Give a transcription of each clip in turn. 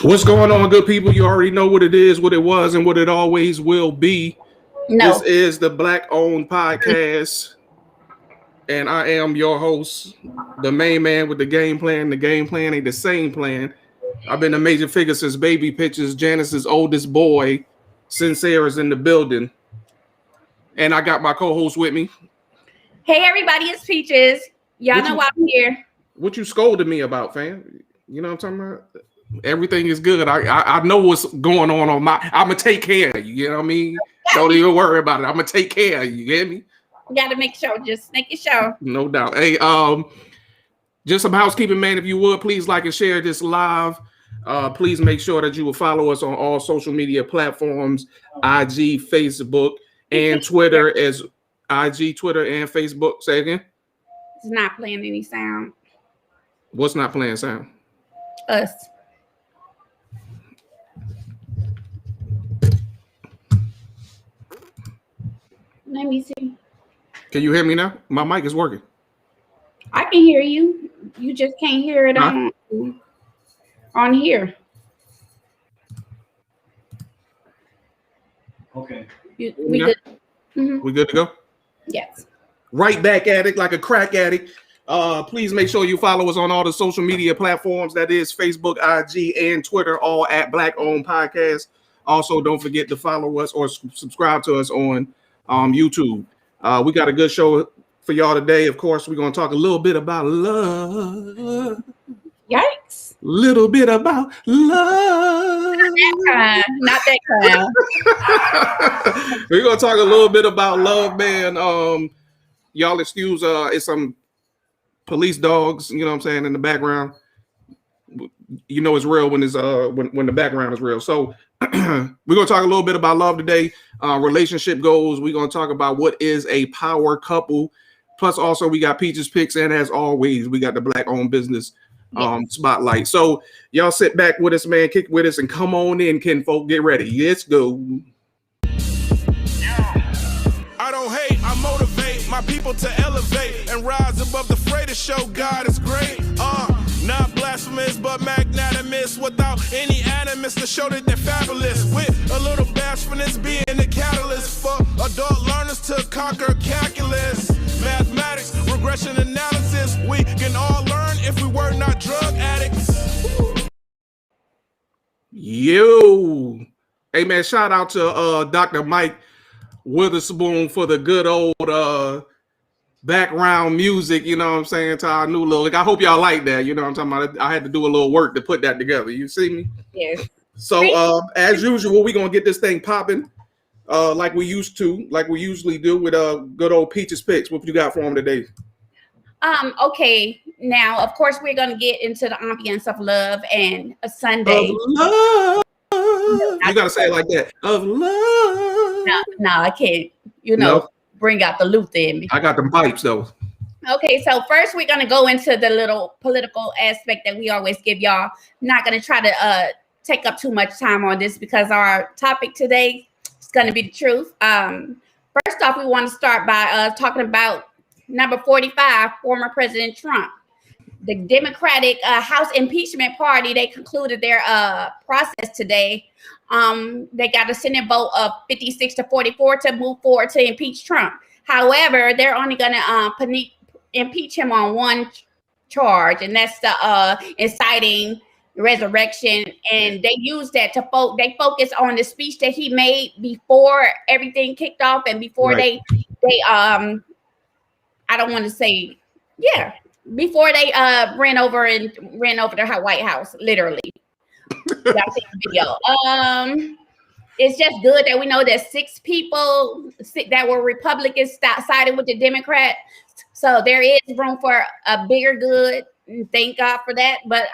What's going on, good people? You already know what it is, what it was, and what it always will be. No. This is the Black Owned Podcast, and I am your host, the main man with the game plan. The game plan ain't the same plan. I've been a major figure since baby pictures. Janice's oldest boy, Sincere, is in the building. And I got my co-host with me. Hey, everybody, it's Peaches. Y'all know I'm here. What you scolded me about, fam? You know what I'm talking about? Everything is good. I know what's going on my. I'm gonna take care of you. You know what I mean? Don't even worry about it. I'm gonna take care of you. You get me? We gotta make sure. Just make it sure. No doubt. Hey, just some housekeeping, man. If you would, please like and share this live. Please make sure that you will follow us on all social media platforms: IG, Facebook, and Twitter. As IG, Twitter, and Facebook. Say again. It's not playing any sound. What's not playing sound? Us. Let me see. Can you hear me now? My mic is working. I can hear you. You just can't hear it on here. Okay. We good. Mm-hmm. We good to go? Yes. Right back at it like a crack addict. Please make sure you follow us on all the social media platforms. That is Facebook, IG, and Twitter, all at Black Owned Podcast. Also, don't forget to follow us or subscribe to us on YouTube. We got a good show for y'all today. Of course, we're going to talk a little bit about love. Yikes. Little bit about love. Not that kind. We're going to talk a little bit about love, man. Y'all excuse it's some police dogs, you know what I'm saying, in the background. You know it's real when it's when the background is real. So we're gonna talk a little bit about love today, relationship goals. We're gonna talk about what is a power couple. Plus, also we got Peaches Picks, and as always, we got the Black Owned Business spotlight. So y'all sit back with us, man, kick with us, and come on in, kinfolk. Get ready. Let's go. I don't hate, I motivate my people to elevate and rise above the fray to show God is great. Not blasphemous, but magnanimous, without any animus to show that they're fabulous. With a little bashfulness being the catalyst for adult learners to conquer calculus, mathematics, regression analysis. We can all learn if we were not drug addicts. Yo, hey man, shout out to Dr. Mike Witherspoon for the good old background music, you know what I'm saying, to our new look. I hope y'all like that, you know what I'm talking about. I had to do a little work to put that together. You see me? Yes. So as usual, we're gonna get this thing popping like we usually do with good old Peaches Picks. What you got for them today? Okay. Now, of course, we're gonna get into the ambience of love and a Sunday. Of love. You gotta say it like that. Of love. No, I can't. You know. No. Bring out the Luther in me. I got them pipes though. Okay, so first we're gonna go into the little political aspect that we always give y'all. Not gonna try to take up too much time on this because our topic today is gonna be the truth. First off, we want to start by talking about number 45, former President Trump. The Democratic House Impeachment Party, they concluded their process today. They got a Senate vote of 56-44 to move forward to impeach Trump. However, they're only going to impeach him on one charge, and that's the inciting resurrection. And they use that to focus on the speech that he made before everything kicked off and before they I don't want to say, before they ran over the White House, literally. Video. It's just good that we know that 6 people that were Republicans sided with the Democrats. So there is room for a bigger good. Thank God for that. But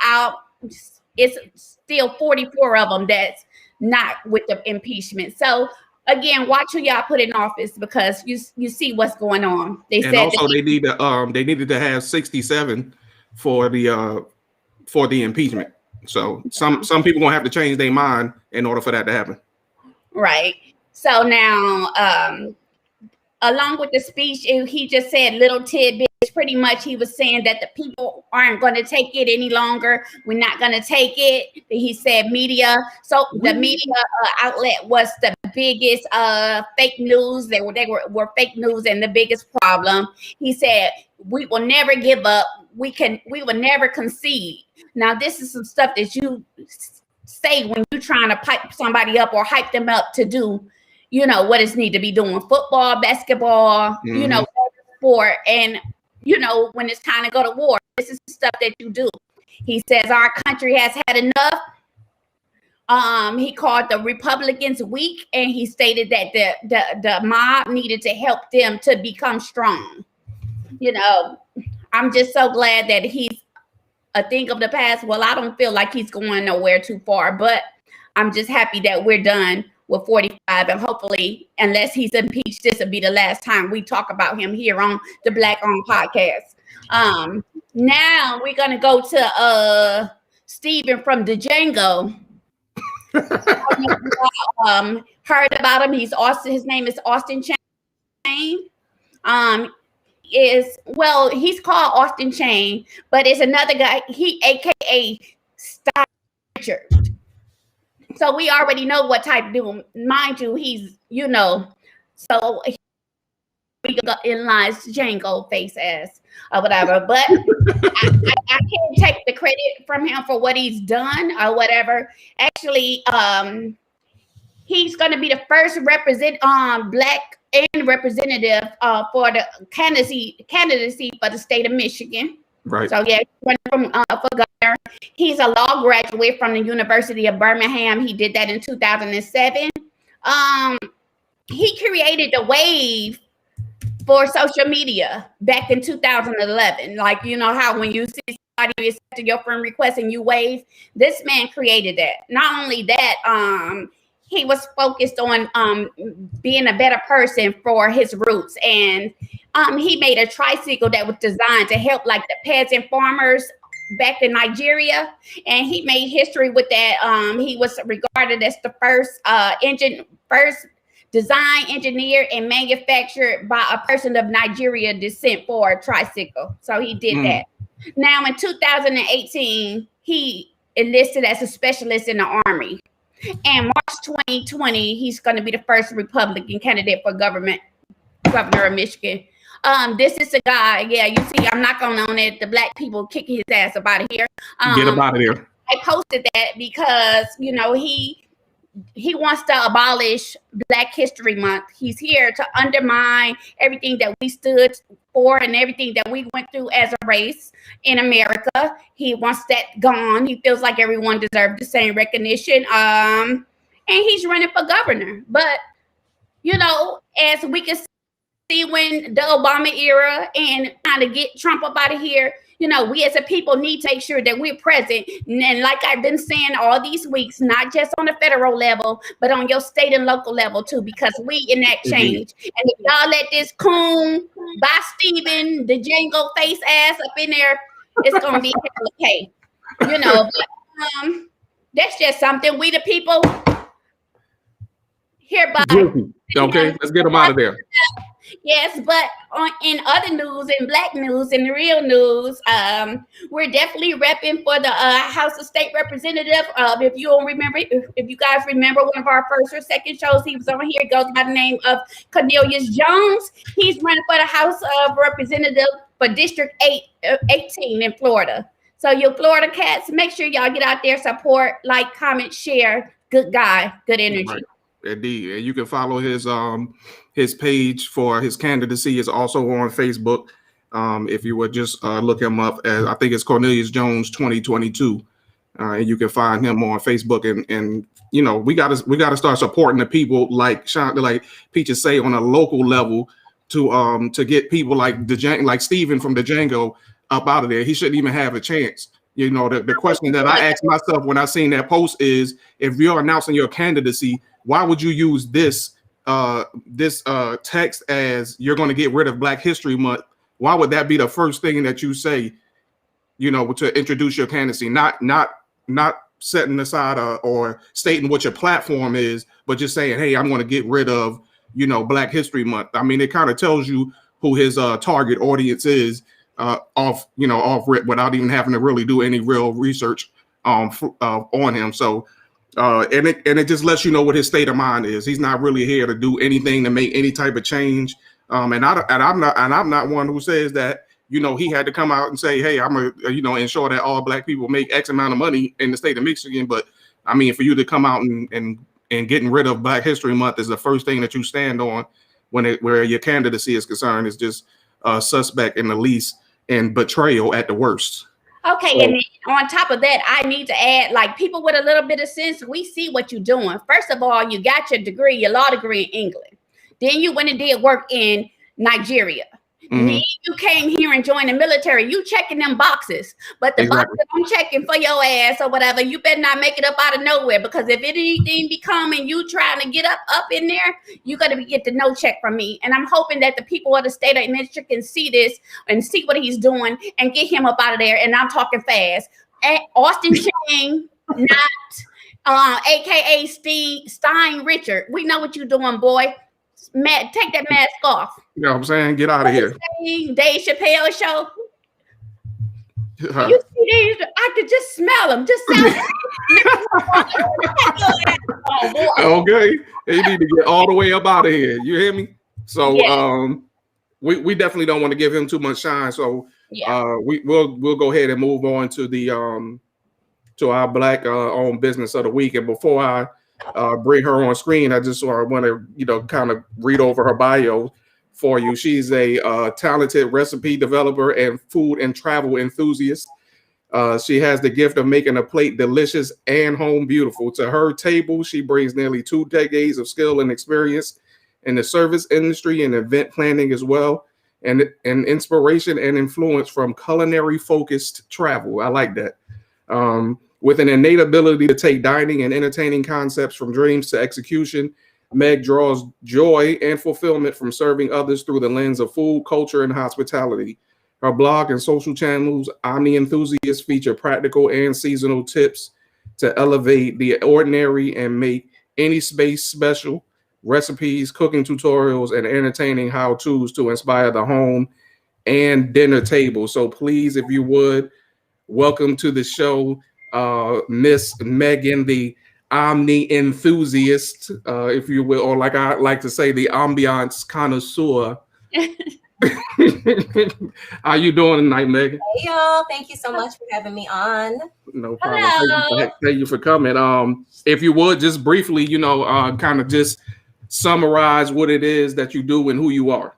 it's still 44 of them that's not with the impeachment. So again, watch who y'all put in office because you see what's going on. They said also they needed to have 67 for the impeachment. So some people gonna have to change their mind in order for that to happen. Right. So now, along with the speech, he just said little tidbits pretty much he was saying that the people aren't going to take it any longer. We're not going to take it. He said media. So the media outlet was the biggest fake news. They were fake news and the biggest problem. He said, we will never give up. We will never concede. Now, this is some stuff that you say when you're trying to pipe somebody up or hype them up to do, what is need to be doing. Football, basketball, sport. And, when it's time to go to war, this is the stuff that you do. He says our country has had enough. He called the Republicans weak, and he stated that the mob needed to help them to become strong. I'm just so glad that he's a thing of the past. Well, I don't feel like he's going nowhere too far, but I'm just happy that we're done with 45, and hopefully, unless he's impeached, this will be the last time we talk about him here on the Black Owned Podcast. Now we're gonna go to Stephen from Django. Heard about him. His name is Austin Chain. He's called Austin Chain, but it's another guy. He AKA Stitcher. So we already know what type of dude. Mind you, he's so we got in lines Django face ass or whatever. But I can't take the credit from him for what he's done or whatever. Actually, he's going to be the first black and representative for the candidacy for the state of Michigan. Right. So yeah, he's running for governor. He's a law graduate from the University of Birmingham. He did that in 2007. He created the wave for social media back in 2011. Like, how when you see somebody accepting your friend request and you wave, this man created that. Not only that, he was focused on being a better person for his roots. And he made a tricycle that was designed to help like the peasant farmers back in Nigeria. And he made history with that. He was regarded as the first design, engineer, and manufactured by a person of Nigeria descent for a tricycle. So he did that. Now in 2018, he enlisted as a specialist in the Army. And March 2020, he's going to be the first Republican candidate for governor of Michigan. This is a guy. Yeah, you see, I'm not going on it. The black people kicking his ass up out of here. Get him out of here. I posted that because he wants to abolish Black History Month. He's here to undermine everything that we stood for and everything that we went through as a race in America. He wants that gone. He feels like everyone deserves the same recognition. And he's running for governor. But, as we can see when the Obama era and kind of get Trump up out of here, we as a people need to make sure that we're present. And like I've been saying all these weeks, not just on the federal level, but on your state and local level too, because we enact change. And if y'all let this coon by Stephen, the Django face ass up in there, it's going to be okay. But, that's just something we the people hereby. Okay, let's get them out of there. Yes, but in other news, in Black news, in the real news, we're definitely repping for the House of State Representative. If you guys remember one of our first or second shows, he was on here. It goes by the name of Cornelius Jones. He's running for the House of Representative for District 18 in Florida. So you Florida cats, make sure y'all get out there, support, like, comment, share. Good guy, good energy. Right. Indeed, and you can follow his page for his candidacy is also on Facebook. If you would just look him up, as I think it's Cornelius Jones 2022, and you can find him on Facebook. And we gotta start supporting the people like Peaches say on a local level to get people like Stephen from the Django up out of there. He shouldn't even have a chance. The question that I asked myself when I seen that post is, if you're announcing your candidacy, why would you use this text as you're going to get rid of Black History Month? Why would that be the first thing that you say, to introduce your candidacy? Not setting aside or stating what your platform is, but just saying, hey, I'm going to get rid of, Black History Month. I mean, it kind of tells you who his target audience is off rip without even having to really do any real research on him. So and it just lets you know what his state of mind is. He's not really here to do anything to make any type of change. And I'm not one who says that he had to come out and say, hey, I'm gonna ensure that all Black people make X amount of money in the state of Michigan. But I mean, for you to come out and getting rid of Black History Month is the first thing that you stand on where your candidacy is concerned is just suspect in the least and betrayal at the worst. Okay, so, and then on top of that, I need to add, like, people with a little bit of sense, we see what you're doing. First of all, you got your degree, your law degree in England. Then you went and did work in Nigeria. Mm-hmm. Then you came here and joined the military. You checking them boxes. But the box that I'm checking for your ass or whatever, you better not make it up out of nowhere. Because if anything be coming, you trying to get up in there, you got to get the no check from me. And I'm hoping that the people of the state of Michigan can see this and see what he's doing and get him up out of there. And I'm talking fast. Austin Chang, not a.k.a. Stein Richard. We know what you're doing, boy. Matt, take that mask off. You know what I'm saying? Get out of here. Dave Chappelle show. You see these? I could just smell them. Just sound. Okay. You need to get all the way up out of here. You hear me? So we definitely don't want to give him too much shine. So we'll go ahead and move on to the to our Black owned business of the week. And before I bring her on screen, I just want to kind of read over her bio for you. She's a talented recipe developer and food and travel enthusiast. She has the gift of making a plate delicious and home beautiful. To her table, she brings nearly 2 decades of skill and experience in the service industry and event planning as well, and inspiration and influence from culinary focused travel. I like that. With an innate ability to take dining and entertaining concepts from dreams to execution, Meg draws joy and fulfillment from serving others through the lens of food, culture, and hospitality. Her blog and social channels, Omni Enthusiast, feature practical and seasonal tips to elevate the ordinary and make any space special, recipes, cooking tutorials, and entertaining how-tos to inspire the home and dinner table. So please, if you would, welcome to the show, Miss Megan, the Omni Enthusiast, if you will, or like I like to say, the ambiance connoisseur. How you doing tonight, Megan? Hey y'all, thank you so much for having me on. No problem. Thank you for coming. If you would just briefly, kind of just summarize what it is that you do and who you are.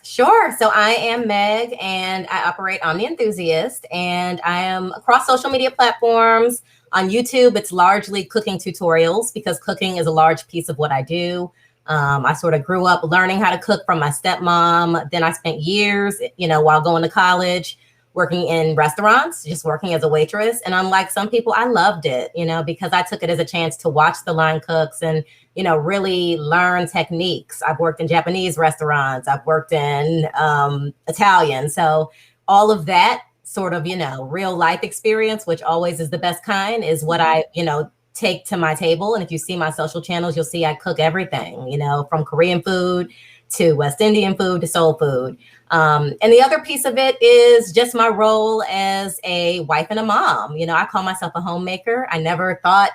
Sure. So I am Meg and I operate Omni Enthusiast, and I am across social media platforms. On YouTube, it's largely cooking tutorials because cooking is a large piece of what I do. I sort of grew up learning how to cook from my stepmom. Then I spent years, while going to college, working in restaurants, just working as a waitress. And unlike some people, I loved it, because I took it as a chance to watch the line cooks and, really learn techniques. I've worked in Japanese restaurants. I've worked in Italian. So all of that sort of, real life experience, which always is the best kind, is what I, take to my table. And if you see my social channels, you'll see I cook everything, from Korean food to West Indian food to soul food. And the other piece of it is just my role as a wife and a mom. I call myself a homemaker. I never thought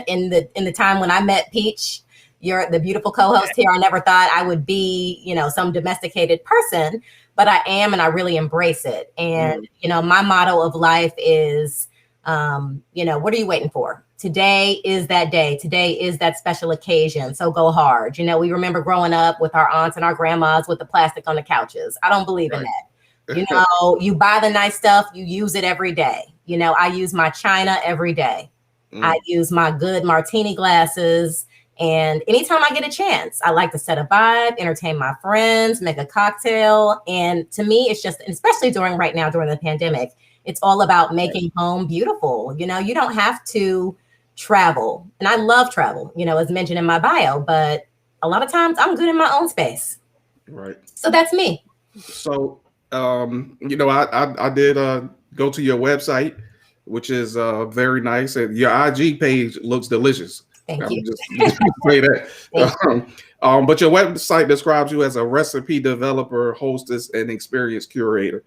in the time when I met Peach, you're the beautiful co-host here, I never thought I would be, some domesticated person, but I am, and I really embrace it. And, my motto of life is, what are you waiting for? Today is that day. Today is that special occasion. So go hard. We remember growing up with our aunts and our grandmas with the plastic on the couches. I don't believe in that. You buy the nice stuff, you use it every day. I use my china every day. I use my good martini glasses. And anytime I get a chance, I like to set a vibe, entertain my friends, make a cocktail. And to me, it's just, especially during the pandemic, it's all about making home beautiful. You don't have to travel. And I love travel, as mentioned in my bio, but a lot of times I'm good in my own space. Right. So that's me. So, I did go to your website, which is very nice. And your IG page looks delicious. Thank you. Just say that. But your website describes you as a recipe developer, hostess, and experience curator.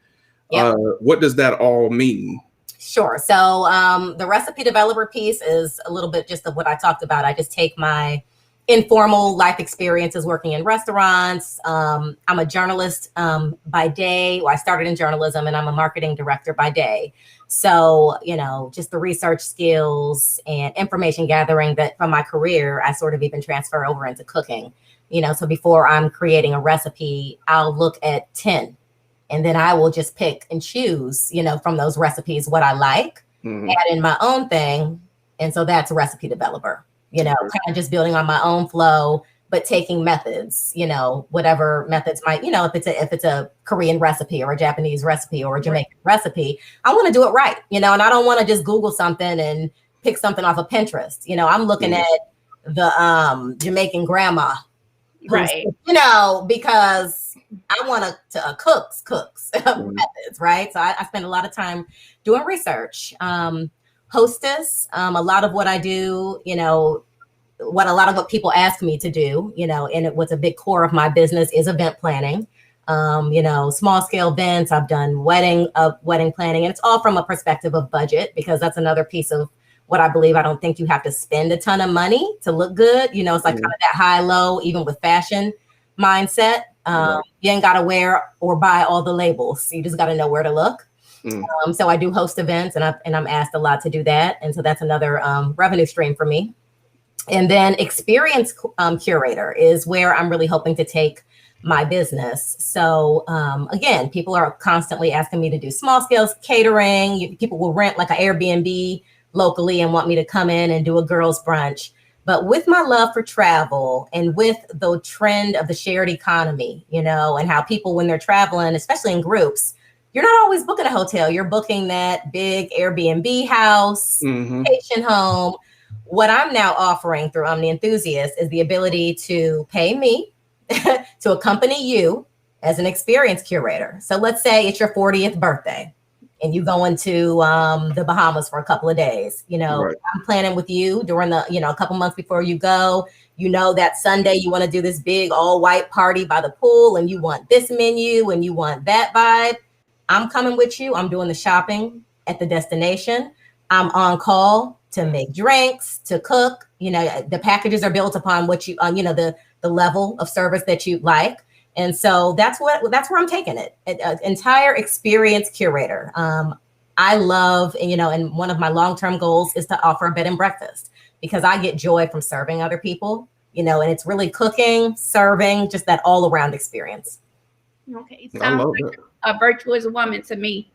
Yep. What does that all mean? Sure. So the recipe developer piece is a little bit just of what I talked about. I just take my informal life experiences working in restaurants. I'm a journalist by day. Well, I started in journalism, and I'm a marketing director by day. So, just the research skills and information gathering that from my career, I sort of even transfer over into cooking. So before I'm creating a recipe, I'll look at 10. And then I will just pick and choose, from those recipes what I like, add in my own thing. And so that's a recipe developer, kind of just building on my own flow, but taking methods, whatever methods might, if it's a Korean recipe or a Japanese recipe or a Jamaican recipe, I want to do it right, and I don't want to just Google something and pick something off of Pinterest. I'm looking at the Jamaican grandma, Right. because I want to cooks methods, right? So I spend a lot of time doing research. Hostess, a lot of what I do, what people ask me to do, and what's a big core of my business is event planning. Small scale events. I've done wedding planning, and it's all from a perspective of budget, because that's another piece of what I believe. I don't think you have to spend a ton of money to look good. It's like kind of that high low, even with fashion mindset. You ain't got to wear or buy all the labels. You just got to know where to look. So I do host events, and I'm asked a lot to do that. And so that's another revenue stream for me. And then experience curator is where I'm really hoping to take my business. So again, people are constantly asking me to do small scale catering. People will rent like an Airbnb locally and want me to come in and do a girls brunch. But with my love for travel and with the trend of the shared economy, and how people, when they're traveling, especially in groups, you're not always booking a hotel. You're booking that big Airbnb house, vacation home. What I'm now offering through Omni Enthusiast is the ability to pay me to accompany you as an experience curator. So let's say it's your 40th birthday and you go into the Bahamas for a couple of days. Right. I'm planning with you during the, a couple months before you go. That Sunday you want to do this big all white party by the pool, and you want this menu and you want that vibe. I'm coming with you. I'm doing the shopping at the destination. I'm on call to make drinks, to cook. The packages are built upon what you, the level of service that you like. And so that's where I'm taking it. An entire experience curator. I love, and one of my long-term goals is to offer a bed and breakfast, because I get joy from serving other people, and it's really cooking, serving, just that all around experience. Okay. Sounds like a virtuous woman to me.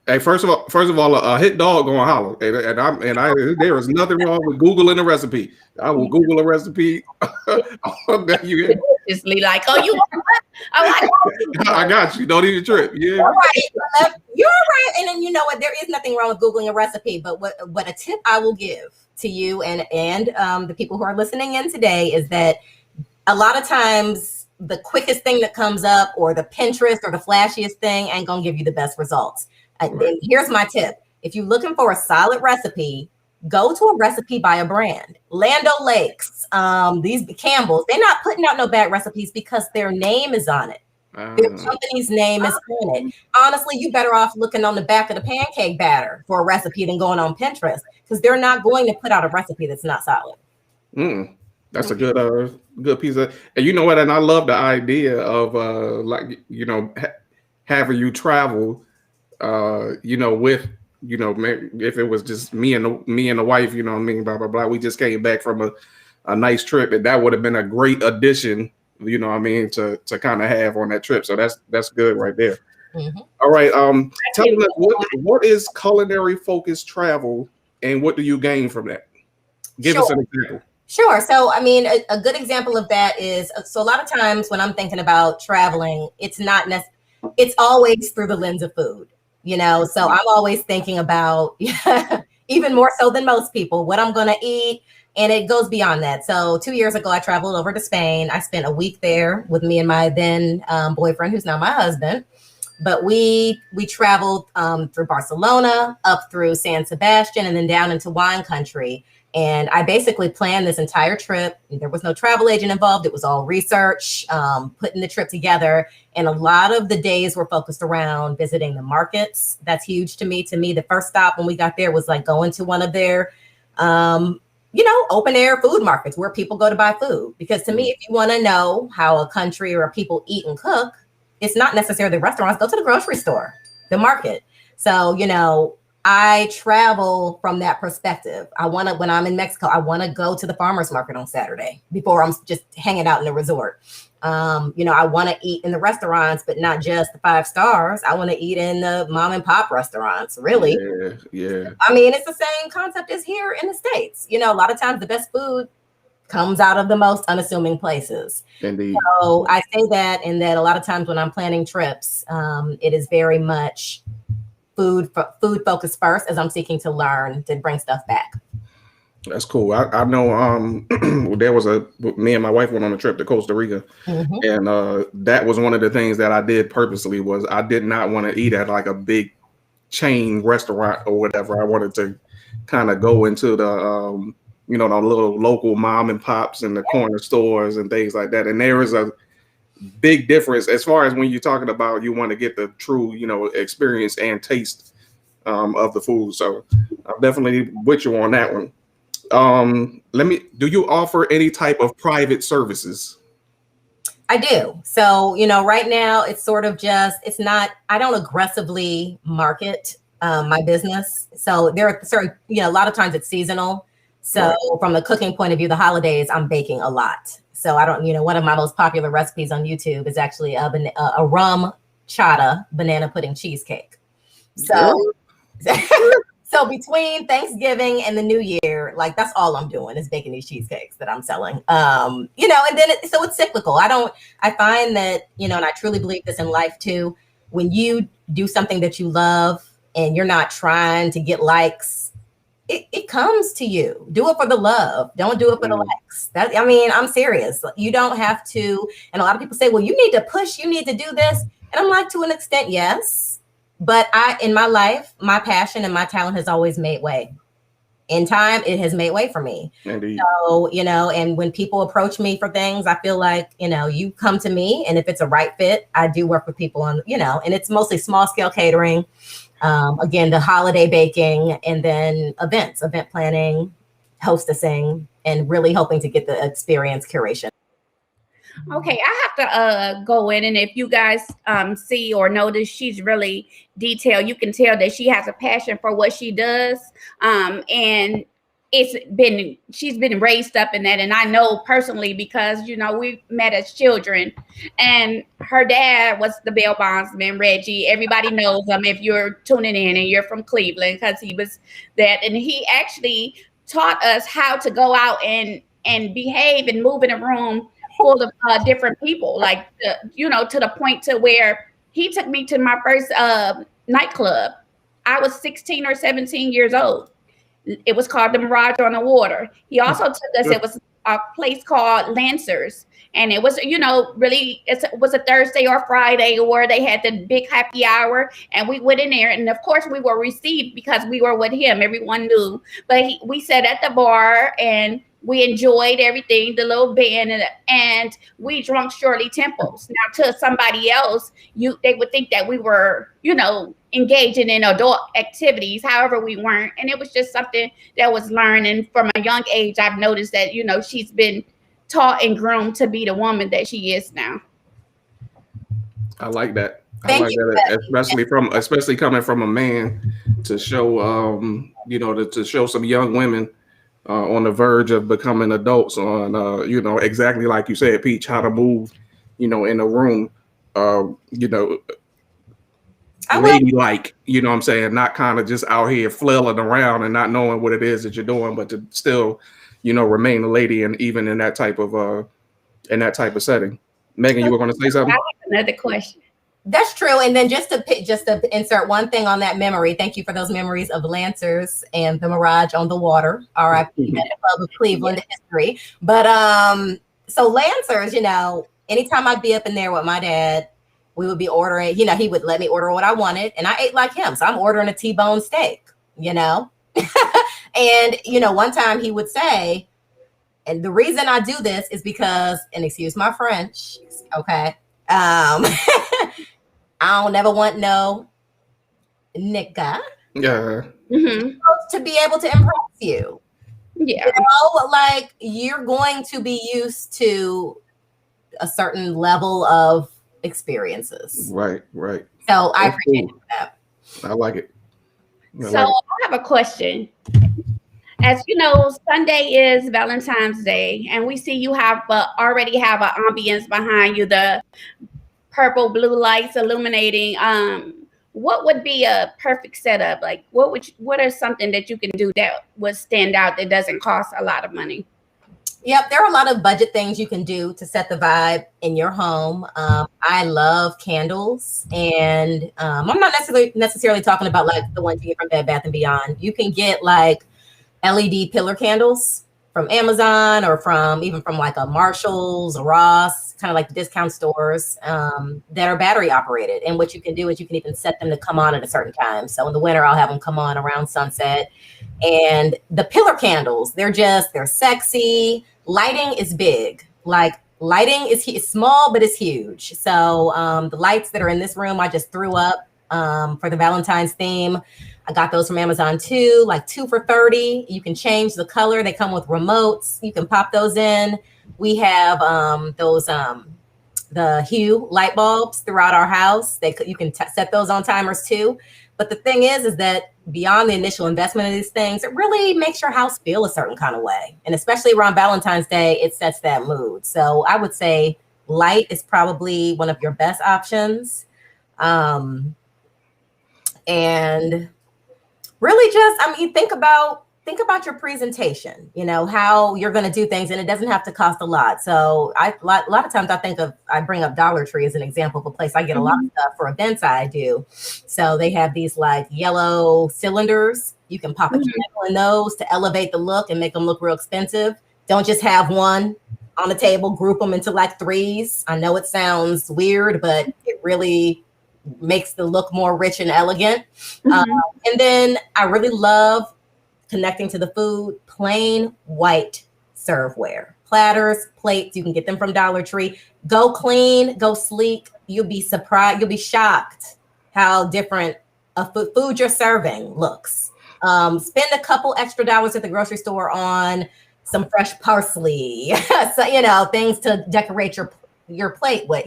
Hey, first of all, a hit dog gonna holler, and I there is nothing wrong with Googling a recipe. I will Google a recipe. Obviously, like, oh, you want what? I got you. Don't even trip. Yeah, you're right. You're right. And then you know what? There is nothing wrong with Googling a recipe. But what a tip I will give to you and the people who are listening in today is that a lot of times the quickest thing that comes up, or the Pinterest or the flashiest thing, ain't gonna give you the best results. Right. Here's my tip. If you're looking for a solid recipe, go to a recipe by a brand. Land O'Lakes, these Campbell's, they're not putting out no bad recipes because their name is on it. Their company's name is on it. Honestly, you better off looking on the back of the pancake batter for a recipe than going on Pinterest, because they're not going to put out a recipe that's not solid. That's a good piece of, and you know what? And I love the idea of having you travel, with, if it was just me and the wife, blah blah blah. We just came back from a nice trip, and that would have been a great addition, to kind of have on that trip. So that's good right there. All right, tell us what is culinary focused travel, and what do you gain from that? Give us an example. Sure. So, a good example of that is, so a lot of times when I'm thinking about traveling, it's always through the lens of food, so I'm always thinking about, even more so than most people, what I'm going to eat. And it goes beyond that. So 2 years ago, I traveled over to Spain. I spent a week there with me and my then boyfriend, who's now my husband. But we traveled through Barcelona, up through San Sebastian, and then down into wine country. And I basically planned this entire trip. There was no travel agent involved. It was all research, putting the trip together. And a lot of the days were focused around visiting the markets. That's huge to me. To me, the first stop when we got there was like going to one of their, open air food markets where people go to buy food. Because to me, if you want to know how a country or people eat and cook, it's not necessarily restaurants. Go to the grocery store, the market. So, I travel from that perspective. When I'm in Mexico, I want to go to the farmer's market on Saturday before I'm just hanging out in the resort. I want to eat in the restaurants, but not just the 5 stars. I want to eat in the mom and pop restaurants, really. Yeah. I mean, it's the same concept as here in the States. A lot of times the best food comes out of the most unassuming places. Indeed. So I say that, and that a lot of times when I'm planning trips, it is very much food focused first, as I'm seeking to learn to bring stuff back. That's cool. I know there was me and my wife went on a trip to Costa Rica, and that was one of the things that I did purposely was I did not want to eat at like a big chain restaurant or whatever. I wanted to kind of go into the the little local mom and pops and the corner stores and things like that. And there is a big difference as far as when you're talking about you want to get the true experience and taste of the food. So I'm definitely with you on that one. Do you offer any type of private services? I do. So, right now it's sort of I don't aggressively market my business. So there are certain, a lot of times it's seasonal. So from a cooking point of view, the holidays, I'm baking a lot. So I don't, one of my most popular recipes on YouTube is actually a rum chata banana pudding cheesecake. So, so between Thanksgiving and the New Year, like that's all I'm doing is baking these cheesecakes that I'm selling. And then so it's cyclical. I find that, and I truly believe this in life too, when you do something that you love and you're not trying to get likes, it comes to you. Do it for the love. Don't do it for the likes. I'm serious. You don't have to. And a lot of people say, well, you need to push, you need to do this. And I'm like, to an extent, yes. But in my life, my passion and my talent has always made way. In time, it has made way for me. Indeed. So, and when people approach me for things, I feel like, you come to me, and if it's a right fit, I do work with people on, and it's mostly small scale catering. Again, the holiday baking, and then event planning, hostessing, and really hoping to get the experience curation. Okay, I have to go in, and if you guys see or notice, she's really detailed. You can tell that she has a passion for what she does, and she's been raised up in that. And I know personally because we met as children, and her dad was the bail bondsman, Reggie. Everybody knows him if you're tuning in and you're from Cleveland, because he was that, and he actually taught us how to go out and behave and move in a room full of different people, like to the point to where he took me to my first nightclub. I was 16 or 17 years old. It was called the Mirage on the Water. He also took us. It was a place called Lancers, and it was really it was a Thursday or Friday where they had the big happy hour, and we went in there, and of course we were received because we were with him. Everyone knew, but we sat at the bar and we enjoyed everything, the little band, and we drunk Shirley Temples. Now, to somebody else, they would think that we were, engaging in adult activities. However, we weren't, and it was just something that was learned. And from a young age, I've noticed that she's been taught and groomed to be the woman that she is now. I like that. Thank you. Especially coming from a man to show, to show some young women on the verge of becoming adults on, exactly like you said, Peach, how to move, in a room, ladylike, what I'm saying? Not kind of just out here flailing around and not knowing what it is that you're doing, but to still, remain a lady, and even in that type of setting. Megan, you were going to say something? I have another question. That's true. And then just to insert one thing on that memory, thank you for those memories of Lancers and the Mirage on the Water, RIP Club of Cleveland history. But so Lancers, anytime I'd be up in there with my dad, we would be ordering, he would let me order what I wanted, and I ate like him. So I'm ordering a T-bone steak, And, one time he would say, and the reason I do this is because, and excuse my French, okay, I don't never want no nigga Yeah. to be able to impress you. Yeah. Like you're going to be used to a certain level of experiences. Right. So I appreciate that. I like it. I have a question. As you know, Sunday is Valentine's Day, and we see you already have an ambience behind you, the purple blue lights illuminating. What would be a perfect setup? Like, what are something that you can do that would stand out that doesn't cost a lot of money? Yep, there are a lot of budget things you can do to set the vibe in your home. I love candles, and I'm not necessarily talking about like the ones you get from Bed Bath & Beyond. You can get like LED pillar candles from Amazon or even from like a Marshall's, a Ross, kind of like the discount stores that are battery operated. And what you can do is you can even set them to come on at a certain time. So in the winter, I'll have them come on around sunset. And the pillar candles, they're sexy. Lighting is big. Like lighting is small, but it's huge. So the lights that are in this room, I just threw up for the Valentine's theme. I got those from Amazon too, like 2 for $30. You can change the color. They come with remotes. You can pop those in. We have the Hue light bulbs throughout our house. You can set those on timers too. But the thing is that beyond the initial investment of these things, it really makes your house feel a certain kind of way. And especially around Valentine's Day, it sets that mood. So I would say light is probably one of your best options. And really think about your presentation, how you're going to do things, and it doesn't have to cost a lot. So a lot of times I bring up Dollar Tree as an example of a place I get a lot of stuff for events I do. So they have these like yellow cylinders. You can pop a candle in those to elevate the look and make them look real expensive. Don't just have one on the table, group them into like threes. I know it sounds weird, but it really makes the look more rich and elegant. And then I really love connecting to the food, plain white serveware, platters, plates. You can get them from Dollar Tree. Go clean, go sleek. You'll be surprised. You'll be shocked how different a food you're serving looks. Spend a couple extra dollars at the grocery store on some fresh parsley, so, things to decorate your plate with,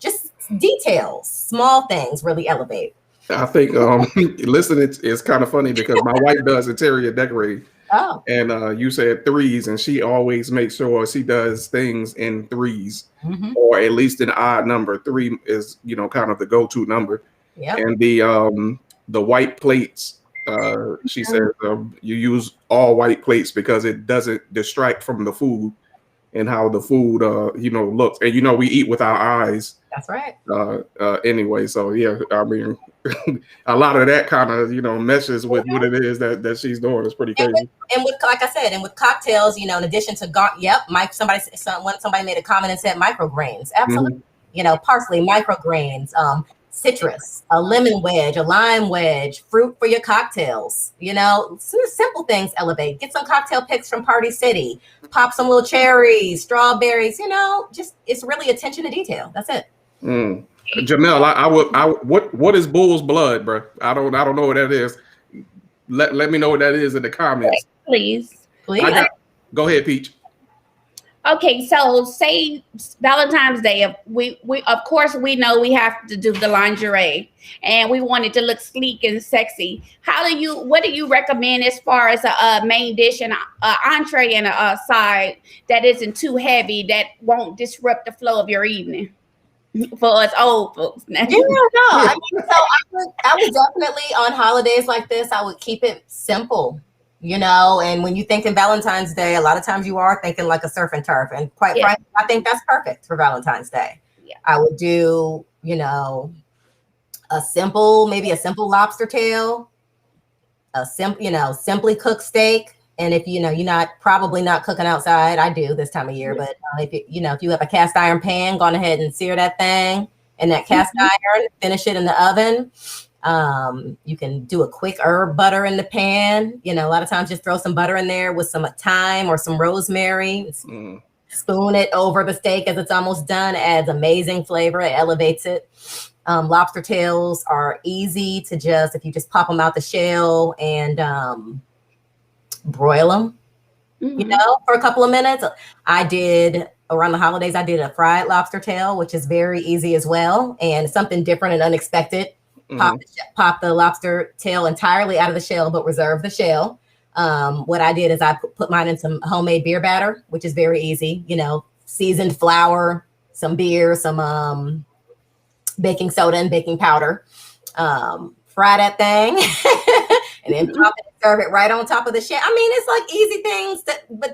just details, small things really elevate. I think listen, it's kind of funny because my wife does interior decorating. Oh. And you said threes, and she always makes sure she does things in threes, or at least an odd number. 3 is, kind of the go-to number. Yep. And the white plates, she says you use all white plates because it doesn't distract from the food and how the food looks. And we eat with our eyes. That's right. Anyway, so yeah, I mean, a lot of that kind of meshes with what it is that she's doing. Is pretty crazy. And with, like I said, and with cocktails, in addition to somebody made a comment and said micrograins. Absolutely. Parsley, micrograins, citrus, a lemon wedge, a lime wedge, fruit for your cocktails. Simple things elevate. Get some cocktail picks from Party City. Pop some little cherries, strawberries. It's really attention to detail. That's it. Jamel, what is bull's blood, bro? I don't know what that is. Let me know what that is in the comments. Please. Go ahead, Peach. Okay, so say Valentine's Day, we of course we know we have to do the lingerie, and we want it to look sleek and sexy. What do you recommend as far as a main dish and an entree and a side that isn't too heavy, that won't disrupt the flow of your evening for us old folks? I would definitely, on holidays like this, I would keep it simple. And when you think in Valentine's Day, a lot of times you are thinking like a surf and turf. And quite frankly, I think that's perfect for Valentine's Day. Yeah. I would do, maybe a simple lobster tail, simply cooked steak. And if, you're probably not cooking outside, I do this time of year, but if you have a cast iron pan, go on ahead and sear that thing in that cast iron, finish it in the oven. You can do a quick herb butter in the pan. A lot of times just throw some butter in there with some thyme or some rosemary. Spoon it over the steak as it's almost done. It adds amazing flavor. It elevates it. Lobster tails are easy to if you just pop them out the shell and broil them, for a couple of minutes. Around the holidays, I did a fried lobster tail, which is very easy as well, and something different and unexpected. Pop the lobster tail entirely out of the shell, but reserve the shell. What I did is I put mine in some homemade beer batter, which is very easy. Seasoned flour, some beer, some baking soda and baking powder. Fry that thing, and then pop it and serve it right on top of the shell. I mean, it's like easy things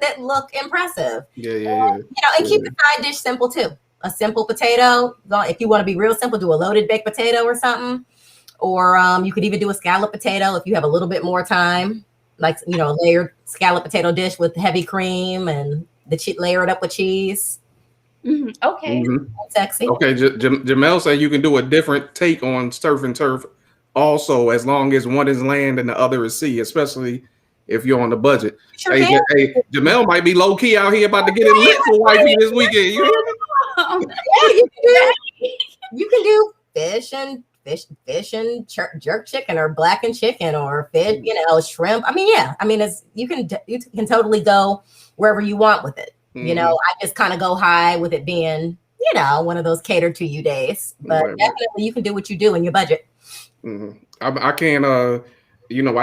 that look impressive. And keep the side dish simple too. A simple potato. If you want to be real simple, do a loaded baked potato or something. Or you could even do a scallop potato if you have a little bit more time, like a layered scallop potato dish with heavy cream and layer it up with cheese. Okay, sexy. Okay, Jamel said you can do a different take on surf and turf, also, as long as one is land and the other is sea, especially if you're on the budget. Sure hey, Jamel might be low key out here about to get it lit for wifey this weekend. You hear me? You can do fish and jerk chicken or blackened chicken or fish, shrimp. I mean, you can totally go wherever you want with it. I just kind of go high with it being, one of those catered to you days. But definitely you can do what you do in your budget. I can't, I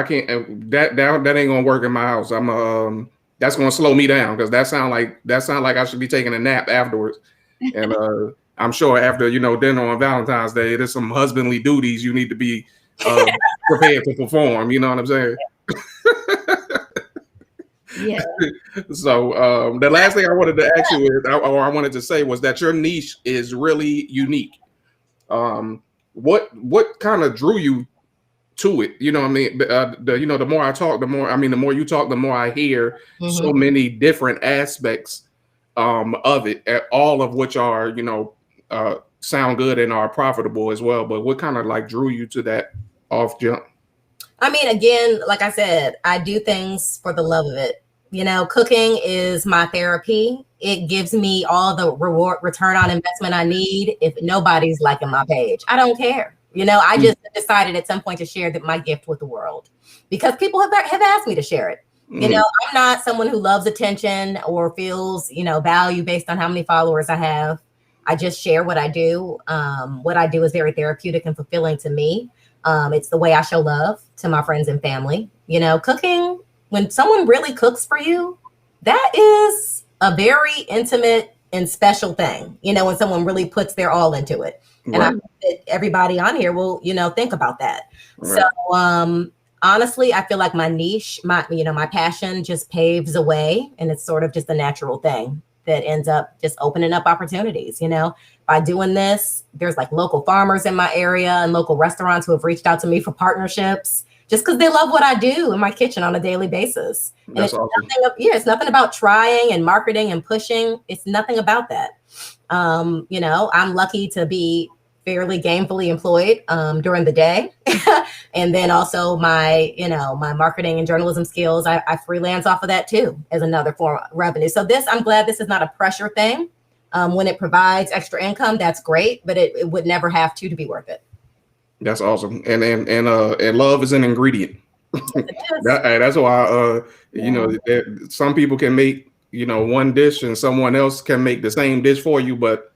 can't. That ain't gonna work in my house. That's gonna slow me down because that sound like I should be taking a nap afterwards. And I'm sure after dinner on Valentine's Day, there's some husbandly duties you need to be prepared to perform. You know what I'm saying? Yeah. So the last thing I wanted to ask you is, or I wanted to say, was that your niche is really unique. What kind of drew you to it? You know what I mean? The more I talk, the more you talk, the more I hear so many different aspects of it, all of which are sound good and are profitable as well. But what kind of drew you to that off jump? I mean, again, like I said, I do things for the love of it. Cooking is my therapy. It gives me all the return on investment I need. If nobody's liking my page, I don't care. I just decided at some point to share my gift with the world because people have asked me to share it. I'm not someone who loves attention or feels, value based on how many followers I have. I just share what I do. What I do is very therapeutic and fulfilling to me. It's the way I show love to my friends and family. Cooking, when someone really cooks for you, that is a very intimate and special thing, when someone really puts their all into it. Right. And I hope that everybody on here will, think about that. Right. So honestly, I feel like my niche, my passion just paves a way, and it's sort of just a natural thing that ends up just opening up opportunities. By doing this, there's local farmers in my area and local restaurants who have reached out to me for partnerships just because they love what I do in my kitchen on a daily basis. That's awesome. It's nothing about trying and marketing and pushing. It's nothing about that. I'm lucky to be fairly gainfully employed during the day. And then also my marketing and journalism skills, I freelance off of that too as another form of revenue. So I'm glad this is not a pressure thing. When it provides extra income, that's great, but it would never have to be worth it. That's awesome. And love is an ingredient. That's why, some people can make, one dish and someone else can make the same dish for you, but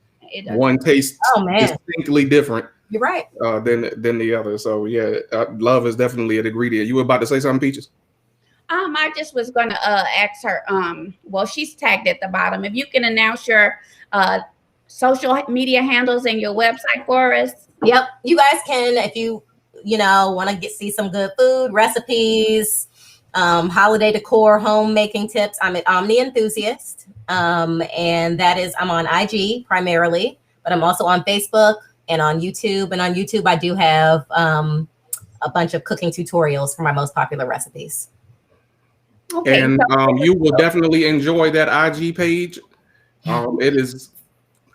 one tastes distinctly different. You're right. Than the other. So yeah, love is definitely an ingredient. You were about to say something, Peaches? I just was going to ask her, well, she's tagged at the bottom. If you can announce your social media handles and your website for us. Yep. You guys can, if you want to see some good food, recipes, holiday decor, homemaking tips. I'm at Omni Enthusiast. And that is, I'm on IG primarily, but I'm also on Facebook and on YouTube. And on YouTube, I do have a bunch of cooking tutorials for my most popular recipes. Okay, and you will definitely enjoy that IG page. It is,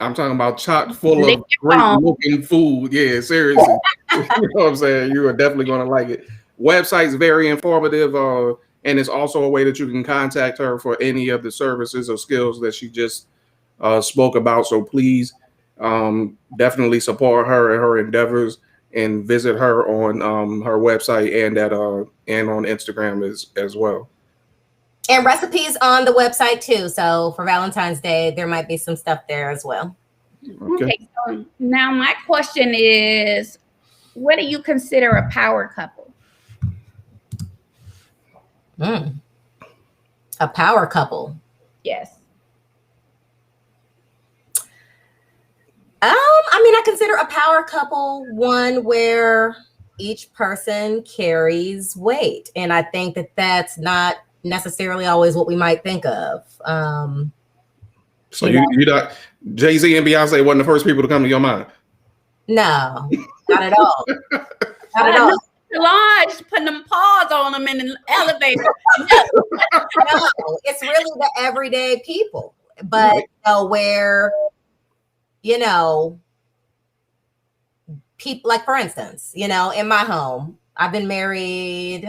I'm talking about chock full of great looking food. Yeah, seriously. You know what I'm saying? You are definitely going to like it. Website's very informative, and it's also a way that you can contact her for any of the services or skills that she just spoke about. So please definitely support her and her endeavors and visit her on her website and and on Instagram as well. And recipes on the website too. So for Valentine's Day, there might be some stuff there as well. Okay. So now my question is, what do you consider a power couple? A power couple. Yes. I mean, I consider a power couple one where each person carries weight. And I think that that's not necessarily always what we might think of. So you not Jay-Z and Beyonce wasn't the first people to come to your mind? No, not at all. Not at all. Solange putting them paws on them in the elevator. No, it's really the everyday people. But you know, where, you know, people, like for instance, you know, in my home, I've been married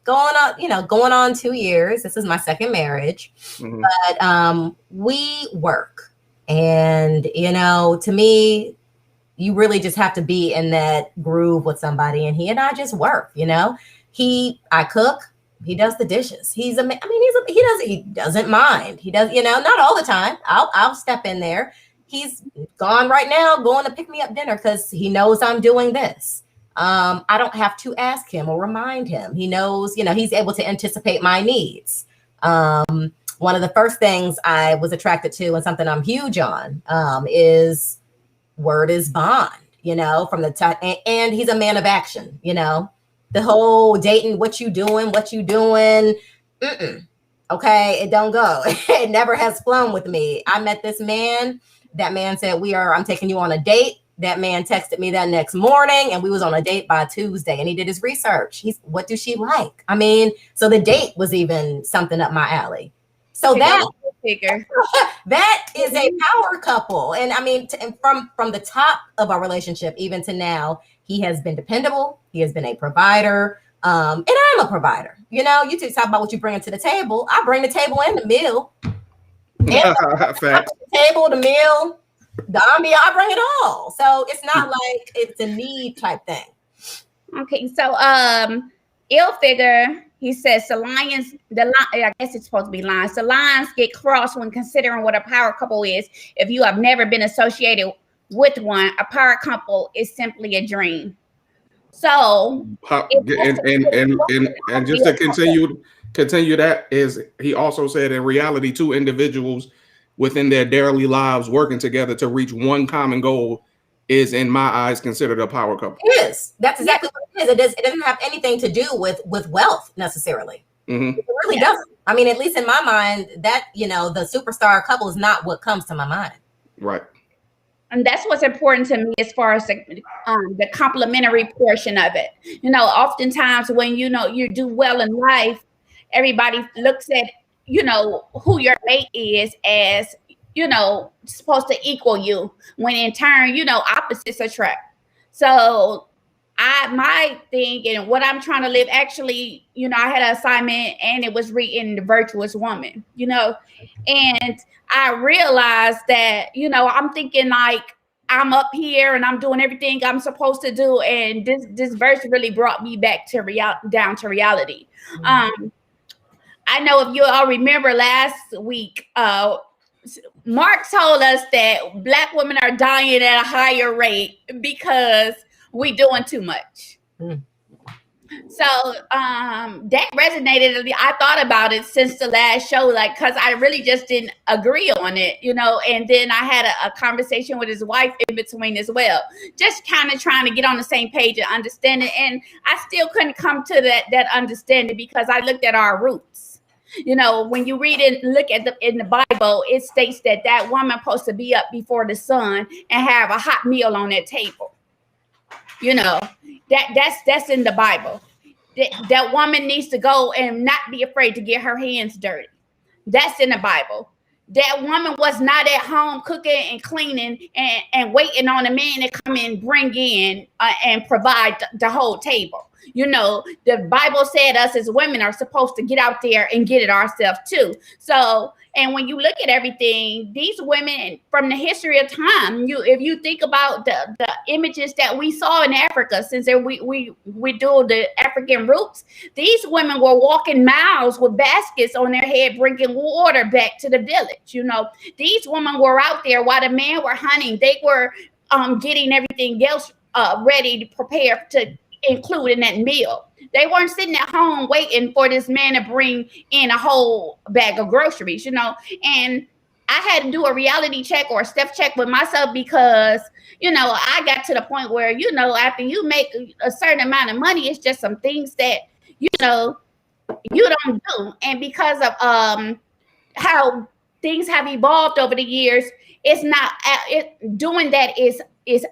going on 2 years. This is my second marriage. Mm-hmm. But we work. And, you know, to me, you really just have to be in that groove with somebody. And he and I just work, you know. I cook, he does the dishes. He doesn't mind. He does, you know, not all the time. I'll step in there. He's gone right now, going to pick me up dinner because he knows I'm doing this. I don't have to ask him or remind him. He knows, you know, he's able to anticipate my needs. One of the first things I was attracted to, and something I'm huge on, is word is bond, you know, from the time, and he's a man of action, you know, the whole dating, what you doing. Okay, it don't go. It never has flown with me. I met this man. That man said, I'm taking you on a date. That man texted me that next morning and we was on a date by Tuesday, and he did his research. What does she like? I mean, so the date was even something up my alley. So that is a power couple. And I mean, from the top of our relationship, even to now, he has been dependable. He has been a provider. And I'm a provider. You know, you two talk about what you bring to the table. I bring the table and the meal. The table, the meal, the ambiance, I bring it all. So it's not like it's a need type thing. Okay, so ill figure, he says I guess it's supposed to be lines. The lines get crossed when considering what a power couple is. If you have never been associated with one, a power couple is simply a dream. So and just to continue that, is he also said in reality, two individuals within their daily lives working together to reach one common goal is, in my eyes, considered a power couple. It is. That's exactly what it is. It doesn't have anything to do with wealth necessarily. Mm-hmm. It really doesn't. I mean, at least in my mind, that, you know, the superstar couple is not what comes to my mind. Right. And that's what's important to me as far as the complimentary portion of it. You know, oftentimes when, you know, you do well in life, everybody looks at, you know, who your mate is as, you know, supposed to equal you, when in turn, you know, opposites attract. So my thing and what I'm trying to live, actually, you know, I had an assignment and it was reading The Virtuous Woman, you know, and I realized that, you know, I'm thinking like I'm up here and I'm doing everything I'm supposed to do. And this verse really brought me back to down to reality. Mm-hmm. I know if you all remember last week, Mark told us that Black women are dying at a higher rate because we doing too much. Mm. So that resonated. I thought about it since the last show, like, because I really just didn't agree on it, you know. And then I had a conversation with his wife in between as well, just kind of trying to get on the same page and understand it. And I still couldn't come to that understanding because I looked at our roots. You know, when you read it, look at in the Bible, it states that woman supposed to be up before the sun and have a hot meal on that table. You know, that's in the Bible. That woman needs to go and not be afraid to get her hands dirty. That's in the Bible. that woman was not at home cooking and cleaning and waiting on a man to come and bring in and provide the whole table. You know, the Bible said us as women are supposed to get out there and get it ourselves too. So, and when you look at everything, these women from the history of time, if you think about the images that we saw in Africa, since we do the African roots, these women were walking miles with baskets on their head, bringing water back to the village. You know, these women were out there while the men were hunting. They were getting everything else ready to prepare to include in that meal. They weren't sitting at home waiting for this man to bring in a whole bag of groceries, you know. And I had to do a reality check or a step check with myself because, you know, I got to the point where, you know, after you make a certain amount of money, it's just some things that, you know, you don't do. And because of how things have evolved over the years, it's not doing that is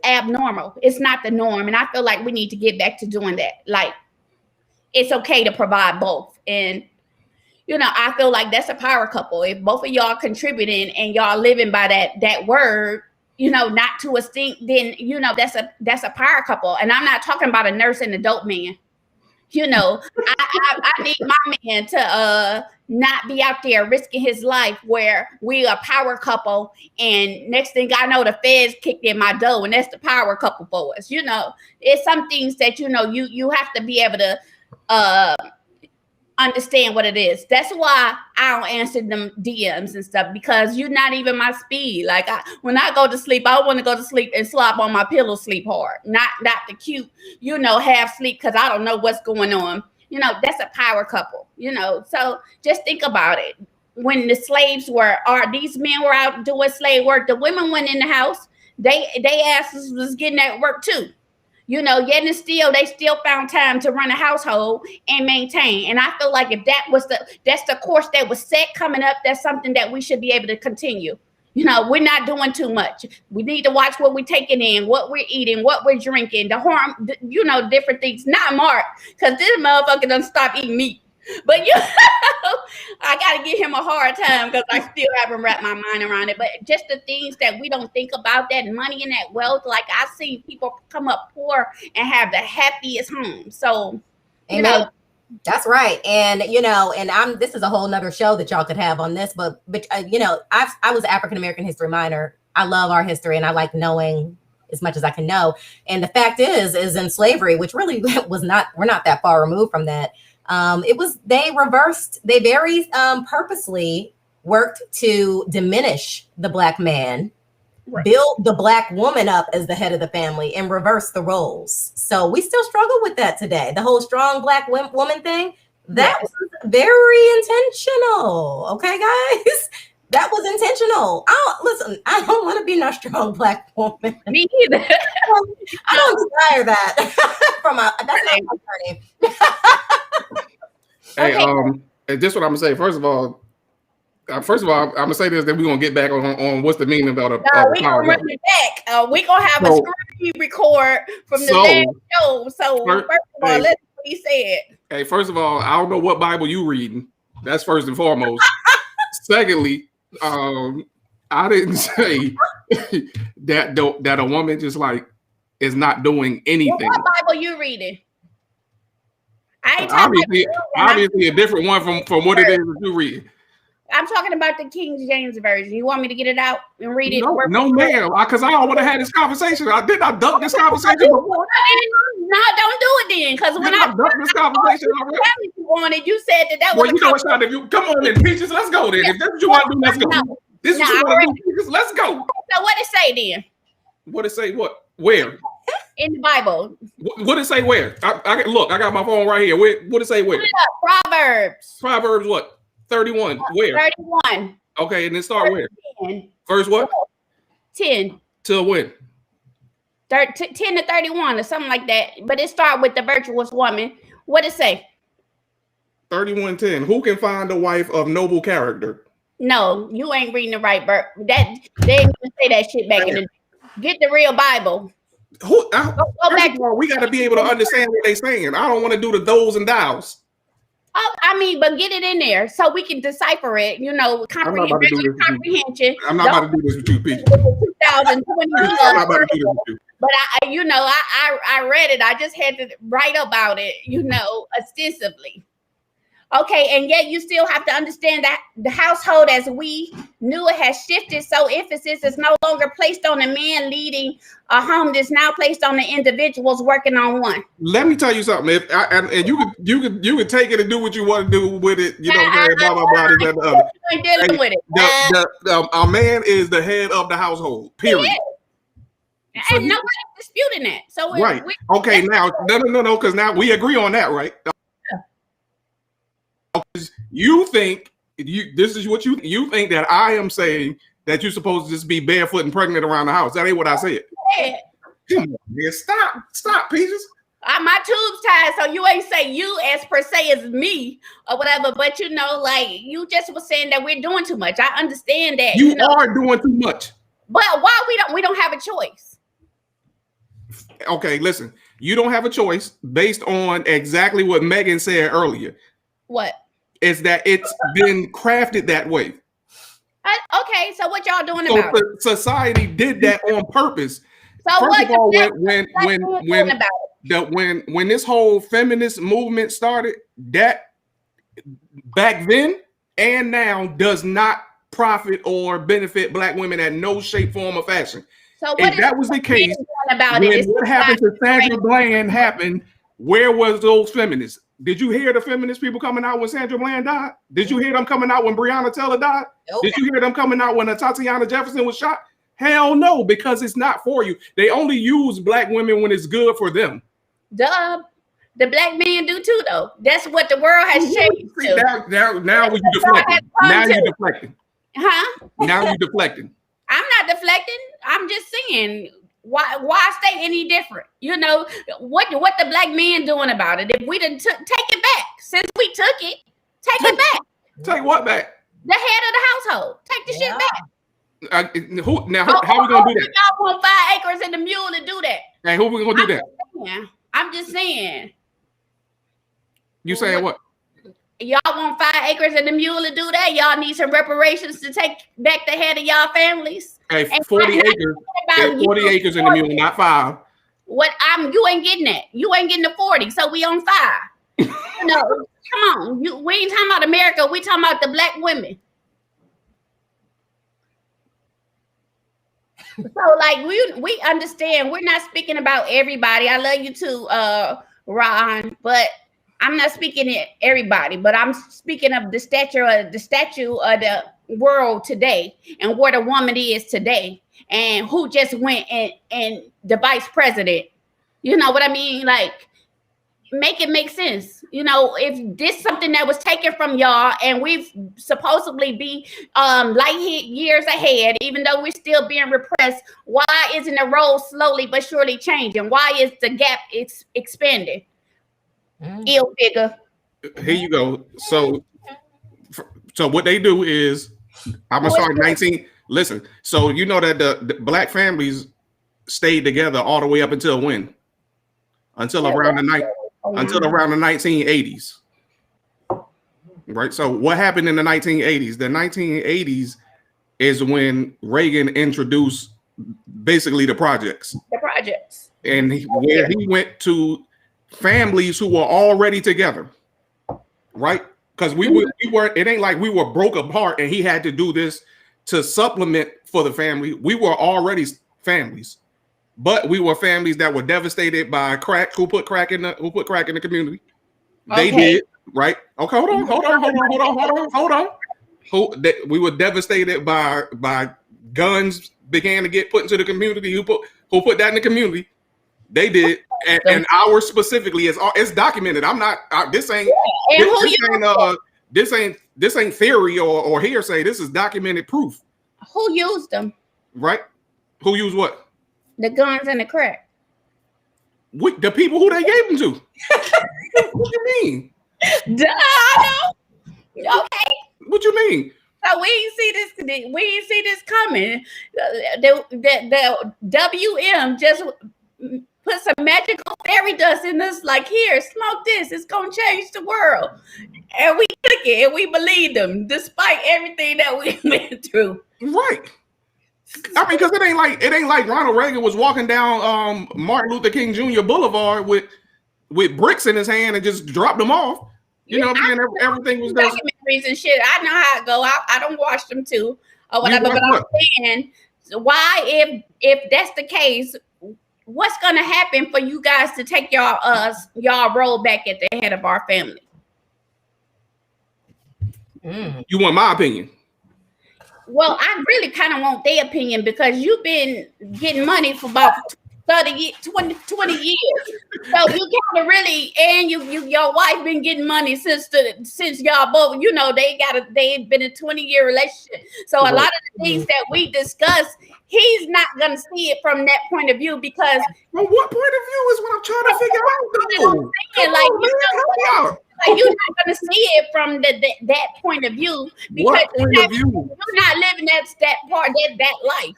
abnormal. It's not the norm. And I feel like we need to get back to doing that. Like, it's okay to provide both. And, you know, I feel like that's a power couple. If both of y'all contributing and y'all living by that word, you know, not to a stink, then, you know, that's a power couple. And I'm not talking about a nurse and a dope man. You know, I need my man to not be out there risking his life where we a power couple, and next thing I know, the feds kicked in my door, and that's the power couple for us. You know, it's some things that, you know, you have to be able to understand what it is. That's why I don't answer them DMs and stuff, because you're not even my speed. Like, when I go to sleep, I want to go to sleep and slop on my pillow, sleep hard, not the cute, you know, half sleep because I don't know what's going on. You know, that's a power couple, you know. So just think about it. When the slaves these men were out doing slave work, the women went in the house, they asses was getting that work too. You know, yet and still, they still found time to run a household and maintain. And I feel like if that's the course that was set coming up, that's something that we should be able to continue. You know, we're not doing too much. We need to watch what we're taking in, what we're eating, what we're drinking, you know, different things. Not Mark, because this motherfucker doesn't stop eating meat. But, you know, I got to give him a hard time because I still haven't wrapped my mind around it. But just the things that we don't think about, that money and that wealth, like I've seen people come up poor and have the happiest home. So, you know. That's right. And, you know, and this is a whole nother show that y'all could have on this, but you know, I was an African-American history minor. I love our history and I like knowing as much as I can know. And the fact is in slavery, which really we're not that far removed from that. They very purposely worked to diminish the Black man, right, build the Black woman up as the head of the family, and reverse the roles. So we still struggle with that today. The whole strong Black woman thing, that was very intentional. Okay, guys? That was intentional. I don't want to be no strong Black woman. Me either. I don't desire that. That's not my journey. Hey, this is what I'm gonna say. First of all, I'm gonna say this, that we're gonna get back on what's the meaning about we're gonna run it back. We're gonna have a screen record from the last show. So first of all, let's see what he said. Hey, first of all, I don't know what Bible you reading. That's first and foremost. Secondly, I didn't say that a woman just like is not doing anything. Well, what Bible you reading? Obviously a different one from what it is that you read. I'm talking about the King James version. You want me to get it out and read it? No, ma'am. Because I don't want to have this conversation. I duck this conversation before. No, don't do it then. Because when I duck this conversation already, you said that was. Well, you know what's not. If you come on then, Peaches, let's go then. If that's what you want to do, let's go. This is what you want to do, Peaches. Let's go. So what it say then? What it say? What? Where? In the Bible. What it say? Where? I got my phone right here. What it say? Where? Proverbs. Proverbs what? 31. Where? 31. Okay, and then start where? 10. First what? 10. Till when? 10 to 31 or something like that. But it start with the virtuous woman. What it say? 31:10. Who can find a wife of noble character? No, you ain't reading the right verse. They ain't even say that shit back in the day. Get the real Bible. Go back. We got to be able to understand what they're saying. I don't want to do the those and thous. Oh, I mean, but get it in there so we can decipher it. You know, I'm not about to do this with you. comprehension. I'm not about to do this with you, Peach. 2020. I'm not about to do this with you. But I read it. I just had to write about it, extensively. Okay, and yet you still have to understand that the household as we knew it has shifted. So emphasis is no longer placed on the man leading a home. It's now placed on the individuals working on one. Let me tell you something. And you could take it and do what you want to do with it. You know, blah blah blah. This, that, and the other. You ain't dealing with it. A man is the head of the household. Period. So and nobody's disputing that. So right. Okay. Now, no. Because now we agree on that, right? You think this is what you think that I am saying that you're supposed to just be barefoot and pregnant around the house. That ain't what I said. Yeah. Come on, man. Stop, Peaches. My tube's tied, so you ain't say you as per se as me or whatever, but like you just was saying that we're doing too much. I understand that. You are doing too much. But why we don't have a choice? Okay, listen. You don't have a choice based on exactly what Megan said earlier. What? Is that it's been crafted that way. Okay, so what y'all doing about it? Society did that on purpose. So first of all, when this whole feminist movement started, that back then and now does not profit or benefit Black women at no shape, form, or fashion. So if that was the case, what happened to Sandra Bland happened, where was those feminists? Did you hear the feminist people coming out when Sandra Bland died? Did you hear them coming out when Breonna Taylor died? Nope. Did you hear them coming out when Tatiana Jefferson was shot? Hell no, because it's not for you. They only use Black women when it's good for them. Duh. The Black men do too, though. That's what the world has changed to. Now you're deflecting. Now you're deflecting. Huh? Now you're deflecting. I'm not deflecting. I'm just saying, why stay any different? What the Black men doing about it? If we didn't take it back, since we took it, take it back. Take what back? The head of the household. Take the shit back. How we gonna do that? Y'all want 5 acres and a mule to do that? Hey, who we gonna do that? I'm just saying. You saying what? Y'all want 5 acres and a mule to do that? Y'all need some reparations to take back the head of y'all families. Hey, 40 acres. 40 acres in the mule, not 5. You ain't getting that. You ain't getting the 40, so we on 5. Come on. We ain't talking about America. We talking about the Black women. So like we understand. We're not speaking about everybody. I love you too, Ron, but I'm not speaking to everybody, but I'm speaking of the statue of the world today and where the woman is today and who just went and the vice president. You know what I mean? Like, make it make sense. If this is something that was taken from y'all and we've supposedly be light years ahead, even though we're still being repressed, why isn't the road slowly but surely changing? Why is the gap expanding? Ill figure. Here you go. So what they do is, I'm gonna start 19. Listen, so you know that the Black families stayed together all the way up until when? Until around the 1980s. Right. So what happened in the 1980s? The 1980s is when Reagan introduced basically the projects. And where he went to families who were already together, right? Because we were. It ain't like we were broke apart and he had to do this to supplement for the family. We were already families, but we were families that were devastated by crack. Who put crack in the community? They did, right? Okay, hold on. We were devastated by guns began to get put into the community. Who put that in the community? They did, and ours specifically it's documented. I'm not. This ain't theory or hearsay. This is documented proof. Who used them? Right? Who used what? The guns and the crack. The people who they gave them to. What you mean? Duh, I know. Okay. What you mean? So we ain't see this coming. The WM just put some magical fairy dust in us, like, here, smoke this, it's gonna change the world. And we took it and we believed them despite everything that we went through. Right. I mean, because it ain't like Ronald Reagan was walking down Martin Luther King Jr. Boulevard with bricks in his hand and just dropped them off. You know what I'm saying? Everything was there. Documentaries and shit. I know how it go. I don't watch them too or whatever. But I'm saying, why, if that's the case, what's gonna happen for you guys to take y'all role back at the head of our family? You want my opinion? Well, I really kind of want their opinion because you've been getting money for about 20 years. So you kind of really, and your wife been getting money since y'all both, you know, they've been a 20-year relationship. So a lot of the things that we discuss, he's not gonna see it from that point of view because. Well, what point of view is what I'm trying to figure out? Like, you're not gonna see it from that point of view because you're not living that part that life.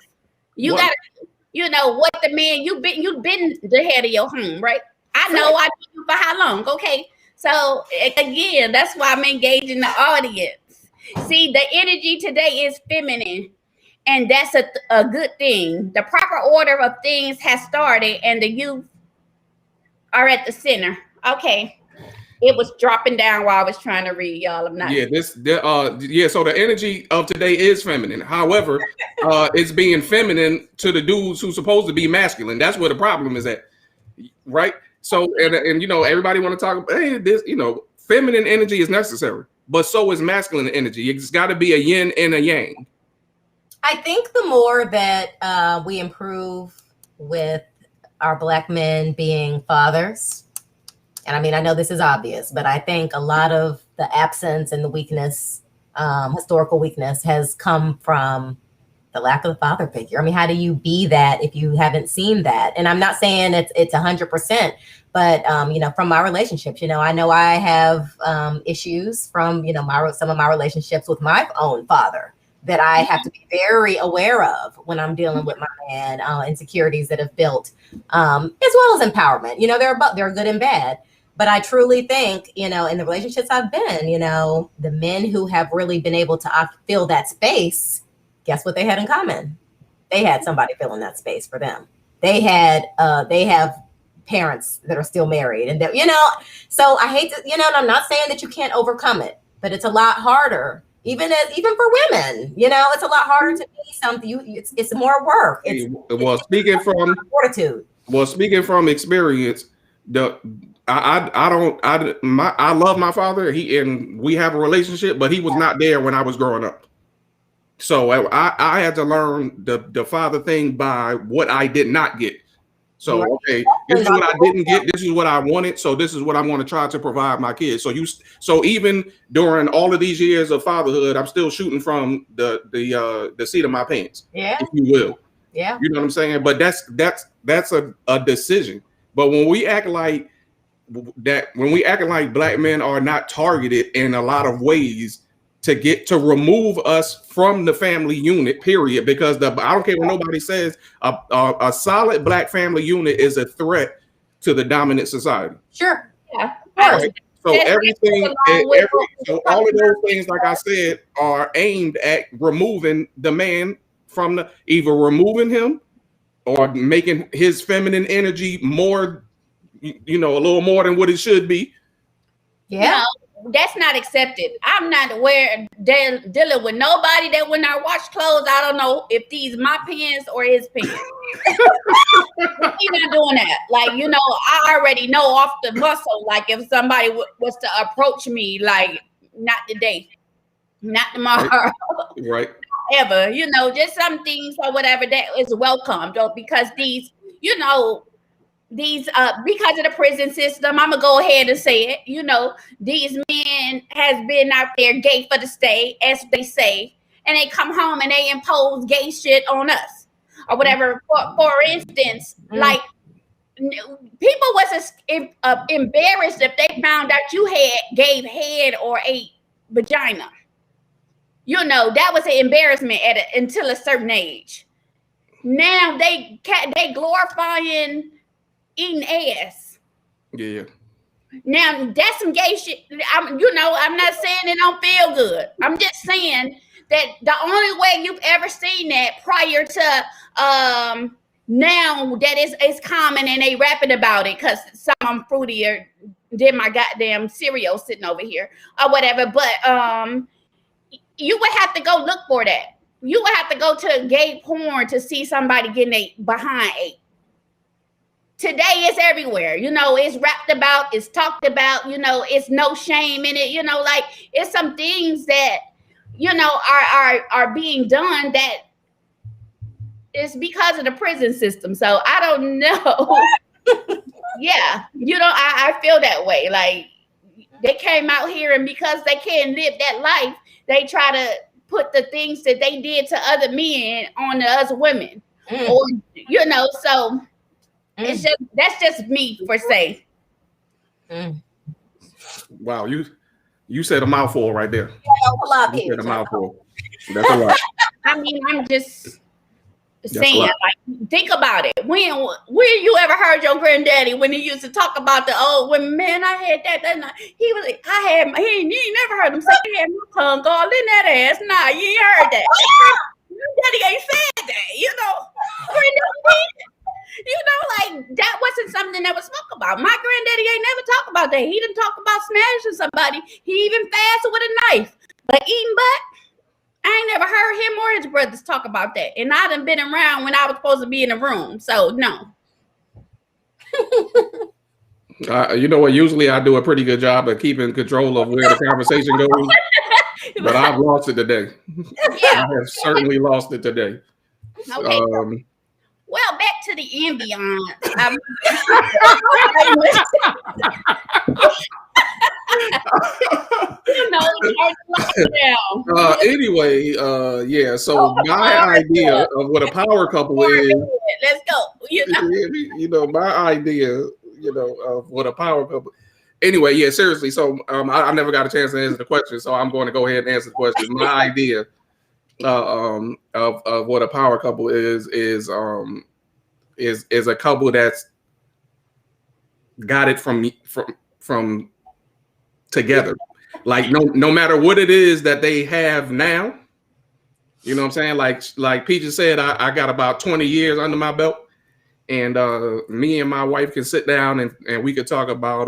You gotta, you know what the man you've been the head of your home, right? I know I knew you for how long? Okay, so again, that's why I'm engaging the audience. See, the energy today is feminine, and that's a good thing. The proper order of things has started, and the youth are at the center. Okay. It was dropping down while I was trying to read, y'all. I'm not. So the energy of today is feminine. However, it's being feminine to the dudes who's supposed to be masculine. That's where the problem is at, right? So, and you know, everybody want to talk about, hey, this, you know, feminine energy is necessary, but so is masculine energy. It's got to be a yin and a yang. I think the more that we improve with our Black men being fathers. And I mean, I know this is obvious, but I think a lot of the absence and the weakness, historical weakness, has come from the lack of a father figure. I mean, how do you be that if you haven't seen that? And I'm not saying it's 100%, but you know, from my relationships, you know I have issues from, you know, some of my relationships with my own father that I have to be very aware of when I'm dealing with my man, insecurities that have built, as well as empowerment. You know, they're good and bad. But I truly think, you know, in the relationships I've been, you know, the men who have really been able to fill that space, guess what they had in common? They had somebody filling that space for them. They have parents that are still married, and that, you know, so I hate to, you know, and I'm not saying that you can't overcome it, but it's a lot harder, even for women, you know, it's a lot harder to be something. It's more work. Speaking from fortitude. Well, speaking from experience, I love my father. And we have a relationship, but he was not there when I was growing up. So I had to learn the father thing by what I did not get. So okay, this is what I didn't get. This is what I wanted. So this is what I'm going to try to provide my kids. So even during all of these years of fatherhood, I'm still shooting from the seat of my pants, if you will. Yeah, you know what I'm saying. But that's a decision. But when we act like Black men are not targeted in a lot of ways to remove us from the family unit, period, because I don't care what nobody says, a solid Black family unit is a threat to the dominant society. Sure. Yeah. Right? So so all of those things, like I said, are aimed at removing the man from either removing him or making his feminine energy more, you know, a little more than what it should be. Yeah. No, that's not accepted. I'm not dealing with nobody that when I wash clothes, I don't know if these my pants or his pants. He's not doing that. Like, you know, I already know off the muscle, like if somebody was to approach me, like, not today, not tomorrow. Right. Ever, you know, just some things or whatever that is welcomed, or because these, you know, because of the prison system, I'm gonna go ahead and say it, you know, these men has been out there gay for the stay, as they say, and they come home and they impose gay shit on us or whatever. For instance, like, people was embarrassed if they found out you gave head or ate vagina. You know, that was an embarrassment until a certain age. Now they glorifying eating ass. Yeah. Now that's some gay shit. I'm not saying it don't feel good. I'm just saying that the only way you've ever seen that prior to now that is common and they rapping about it because some fruitier than my goddamn cereal sitting over here or whatever. But you would have to go look for that. You would have to go to gay porn to see somebody getting a behind ate. Today it's everywhere, it's rapped about, it's talked about, it's no shame in it, like it's some things that, are being done that is because of the prison system. So I don't know. Yeah, I feel that way. Like they came out here and because they can't live that life, they try to put the things that they did to other men on to us women. Or, so it's that's just me for say. Wow, you said a mouthful right there. You said a mouthful. That's a lot. I mean, I'm just saying, like, think about it. When you ever heard your granddaddy when he used to talk about the old women? Man, I had that night. He was like, you ain't never heard him say I had my tongue all in that ass. Nah, you ain't heard that. Daddy ain't said that, like that wasn't something that was spoke about. My granddaddy ain't never talked about that. He didn't talk about smashing somebody. He even fasted with a knife. But eating butt, I ain't never heard him or his brothers talk about that. And I done been around when I was supposed to be in the room. So no. You know what? Usually I do a pretty good job of keeping control of where the conversation goes. But I've lost it today. Yeah. I have certainly lost it today. Okay. Well, back to the ambiance. Anyway, yeah. So my idea of what a power couple is. Let's go. My idea, of what a power couple. Anyway, yeah. Seriously. So I never got a chance to answer the question, so I'm going to go ahead and answer the question. My idea of what a power couple is a couple that's got it from together. Like no matter what it is that they have now, you know what I'm saying? Like Peaches said, I got about 20 years under my belt, and me and my wife can sit down and we could talk about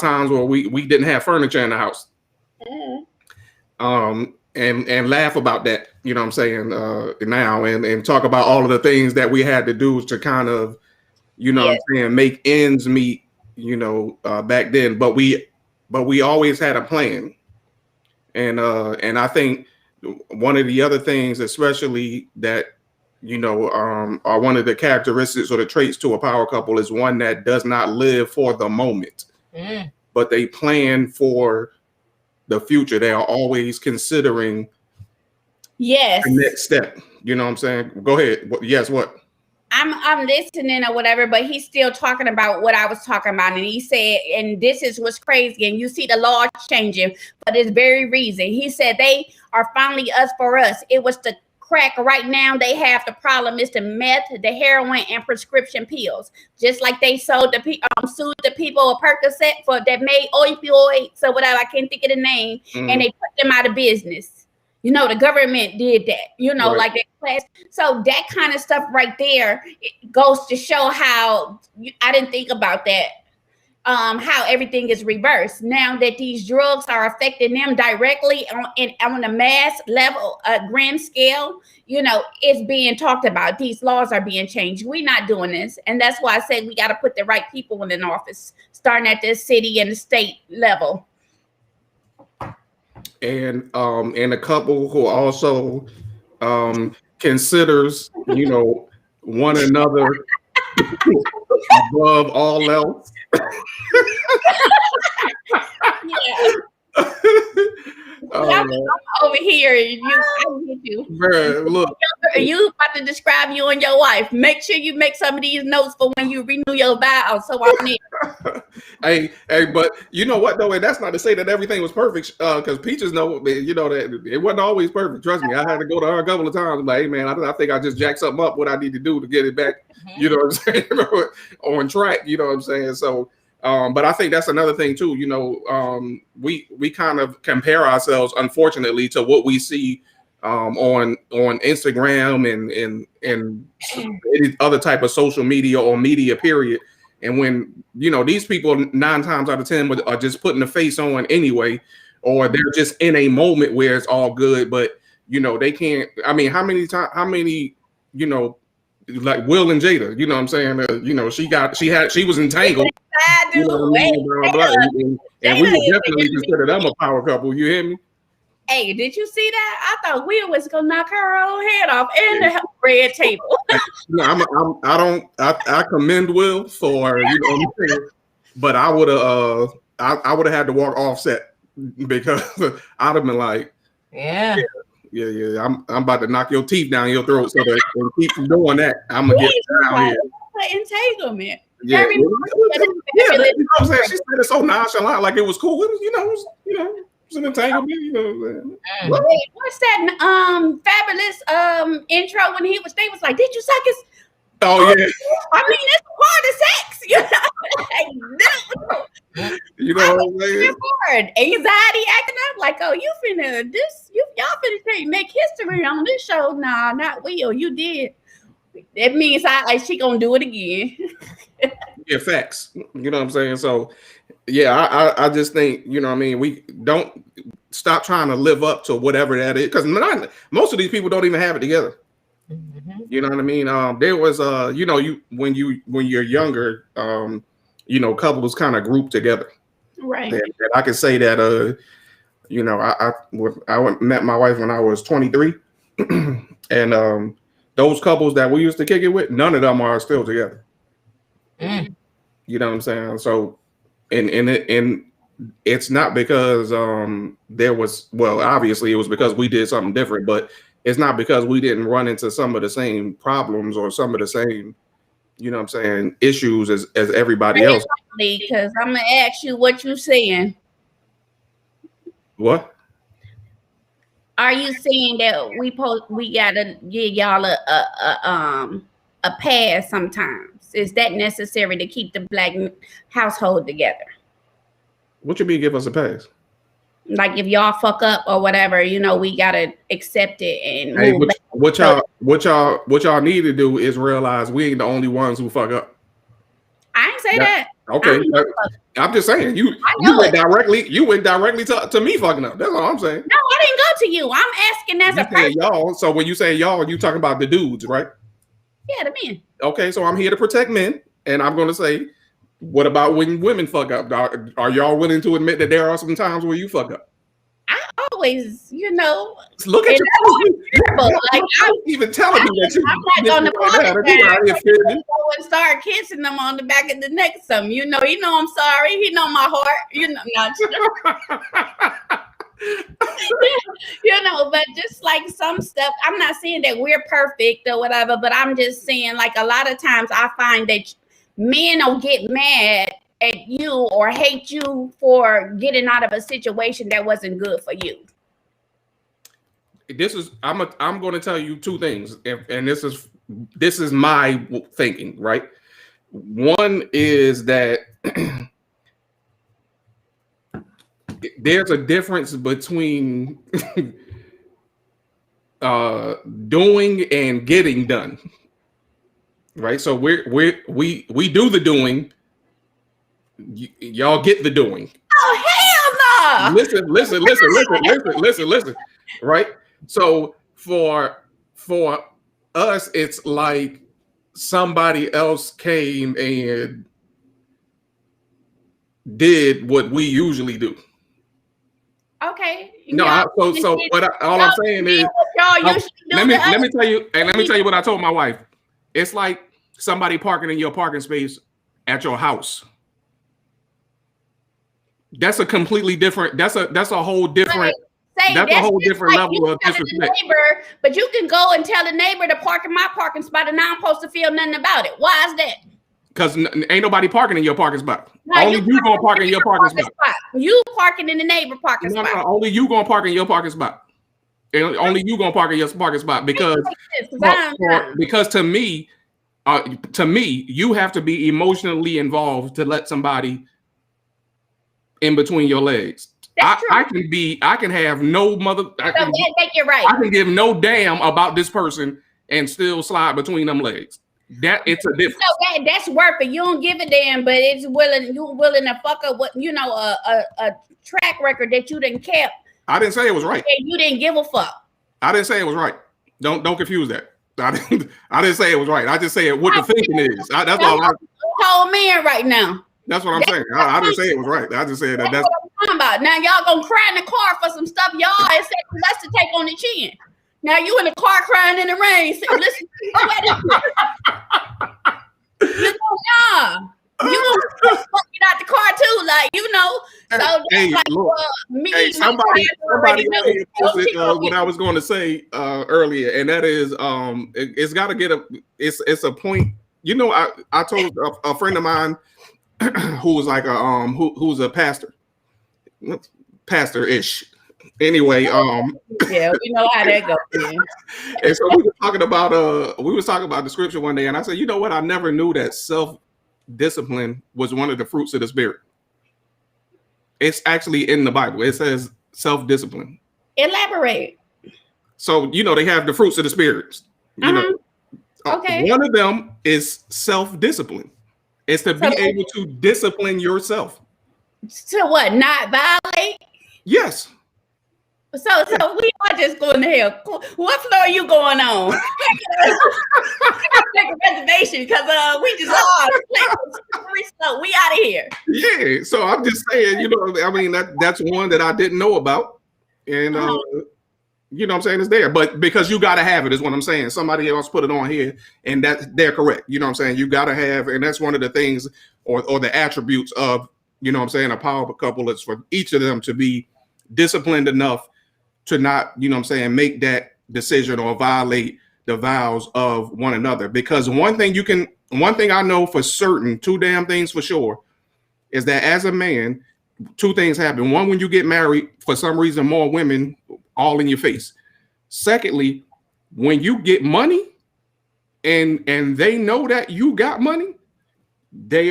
times where we didn't have furniture in the house. And laugh about that, you know what I'm saying, now and talk about all of the things that we had to do to kind of, what I'm saying, make ends meet, back then. But we always had a plan. And I think one of the other things, especially that, are one of the characteristics or the traits to a power couple is one that does not live for the moment, but they plan for the future. They are always considering the next step. You know what I'm saying? Go ahead. Yes, what? I'm listening or whatever, but he's still talking about what I was talking about. And he said, and this is what's crazy, and you see the law changing for this very reason. He said they are finally us for us. It was the crack. Right now they have the problem is the meth, the heroin, and prescription pills. Just like they sued the people of Percocet for that made opioids or whatever. I can't think of the name. And they put them out of business. The government did that, right. Like that class. So that kind of stuff right there, it goes to show how I didn't think about that. How everything is reversed now that these drugs are affecting them directly on a mass level, a grand scale. It's being talked about. These laws are being changed. We're not doing this, and that's why I said we got to put the right people in office, starting at the city and the state level. And a couple who also considers one another above all else. I'm over here. I get you. Bruh, look. You about to describe you and your wife. Make sure you make some of these notes for when you renew your vow. So I need. Hey, but you know what though, and that's not to say that everything was perfect. Because Peaches know, you know that it wasn't always perfect. Trust me, I had to go to her a couple of times. Like, hey man, I think I just jacked something up. What I need to do to get it back, you know what I'm saying, on track. You know what I'm saying. So, but I think that's another thing too. You know, we kind of compare ourselves, unfortunately, to what we see on Instagram and any other type of social media or media period. And when, you know, these people 9 times out of 10 are just putting the face on anyway, or they're just in a moment where it's all good, but you know, they can't. I mean, how many, you know, like Will and Jada, you know what I'm saying? You know, she was entangled. You know what I mean? Blah, blah, blah. And we would definitely consider them a power couple. You hear me? Hey, did you see that? I thought Will was gonna knock her own head off in the red table. No, I commend Will for, you know what I'm saying, but I would have had to walk offset because I'd have been like, yeah. I'm about to knock your teeth down your throat, so that when you keep doing that, I'm gonna get down here. Entanglement. Yeah, you know what I'm saying. She said it so nonchalant, like it was cool. It was, you know. It's an entanglement, you know. What's that fabulous intro when they was like, did you suck his? Oh yeah. I mean, it's part of sex, you know. You know what I'm saying? Bored. Anxiety acting up like, oh, y'all finna make history on this show. Nah, not Will. You did. That means she gonna do it again. Yeah, facts. You know what I'm saying? So yeah, I just think, you know what I mean, we don't stop trying to live up to whatever that is, because most of these people don't even have it together. You know what I mean? There was you know, when you're younger, you know, couples kind of group together. Right. And I can say that you know, I met my wife when I was 23. And those couples that we used to kick it with, none of them are still together. You know what I'm saying? So and it's not because there was, well, obviously it was because we did something different, but it's not because we didn't run into some of the same problems or some of the same, you know what I'm saying, issues as everybody else. Because I'm gonna ask you what you saying. What? Are you saying that we gotta give y'all a pass sometimes? Is that necessary to keep the Black household together? What you mean give us a pass? Like if y'all fuck up or whatever, you know, we gotta accept it and move back. What y'all need to do is realize we ain't the only ones who fuck up. I ain't say that. Okay, I'm just saying you went directly to me fucking up. That's all I'm saying. No, I didn't go to you. I'm asking as a person. Y'all. So when you say y'all, you talking about the dudes, right? Yeah, the men. Okay, so I'm here to protect men, and I'm going to say, what about when women fuck up? Are y'all willing to admit that there are some times where you fuck up? I always, you know, look at you. Like, I'm even telling me that you. I'm not on the podcast and start kissing them on the back of the neck. Some, you know, I'm sorry. He know my heart. You know, not you know, but just like some stuff, I'm not saying that we're perfect or whatever, but I'm just saying, like, a lot of times I find that men will get mad at you or hate you for getting out of a situation that wasn't good for you. I'm going to tell you two things, and this is my thinking, right? One is that there's a difference between doing and getting done, right? So we do the doing, y'all get the doing. Oh hell no! Listen, right? So for us, it's like somebody else came and did what we usually do. Okay. No, all I'm saying is, let me tell you what I told my wife. It's like somebody parking in your parking space at your house. That's a completely different. That's a whole different say that's a whole different like level of disrespect. Neighbor, but you can go and tell the neighbor to park in my parking spot, and I'm supposed to feel nothing about it. Why is that? Because ain't nobody parking in your parking spot. No, Only you gonna park in your parking spot. You parking in the neighbor parking No, spot. only you gonna park in your parking spot. And only you gonna park in your parking spot because to me, you have to be emotionally involved to let somebody in between your legs. I can have no mother. I can give no damn about this person and still slide between them legs. That it's a difference. So that's worth it. You don't give a damn, but you're willing to fuck up what a track record that you didn't kept. I didn't say it was right. And you didn't give a fuck. I didn't say it was right. Don't confuse that. I didn't say it was right. I just say what the thinking is. That's all. Whole man right now. That's what I'm saying. I didn't say it was right. I just said that's what I'm talking about. Now y'all gonna cry in the car for some stuff y'all expect us to take on the chin. Now you in the car crying in the rain. Listen, you gonna get out the car too, like So hey, like, me, somebody posted what I was going to say earlier, and that is it's got to get it's a point. I told a friend of mine who was like who's a pastor-ish. Anyway, yeah, we know how that goes. And so we were talking about the scripture one day, and I said, you know what? I never knew that self-discipline was one of the fruits of the spirit. It's actually in the Bible. It says self-discipline. Elaborate. So they have the fruits of the spirit. Okay. One of them is self-discipline. It's to be able to discipline yourself. To what? Not violate? Yes. So we are just going to hell. What floor are you going on? Take a reservation because we just so we out of here. Yeah. So I'm just saying, that's one that I didn't know about, and what I'm saying, it's there. But because you got to have it is what I'm saying. Somebody else put it on here, and they're correct. You know what I'm saying? You got to have, and that's one of the things or the attributes of a power couple is for each of them to be disciplined enough to not, make that decision or violate the vows of one another. Because one thing I know for certain, two damn things for sure, is that as a man, two things happen. One, when you get married, for some reason, more women all in your face. Secondly, when you get money and they know that you got money, they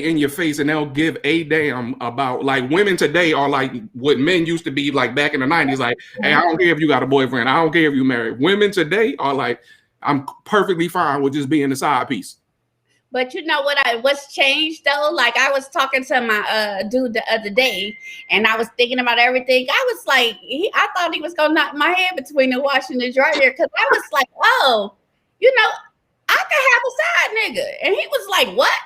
in your face and they'll give a damn about, like, women today are like what men used to be like back in the 90s. Like, hey, I don't care if you got a boyfriend. I don't care if you married. Women today are like, I'm perfectly fine with just being the side piece. But you know what's changed though? Like I was talking to my dude the other day and I was thinking about everything. I was like, I thought he was gonna knock my head between the washer and the dryer because I was like, oh, I could have a side nigga. And he was like, what?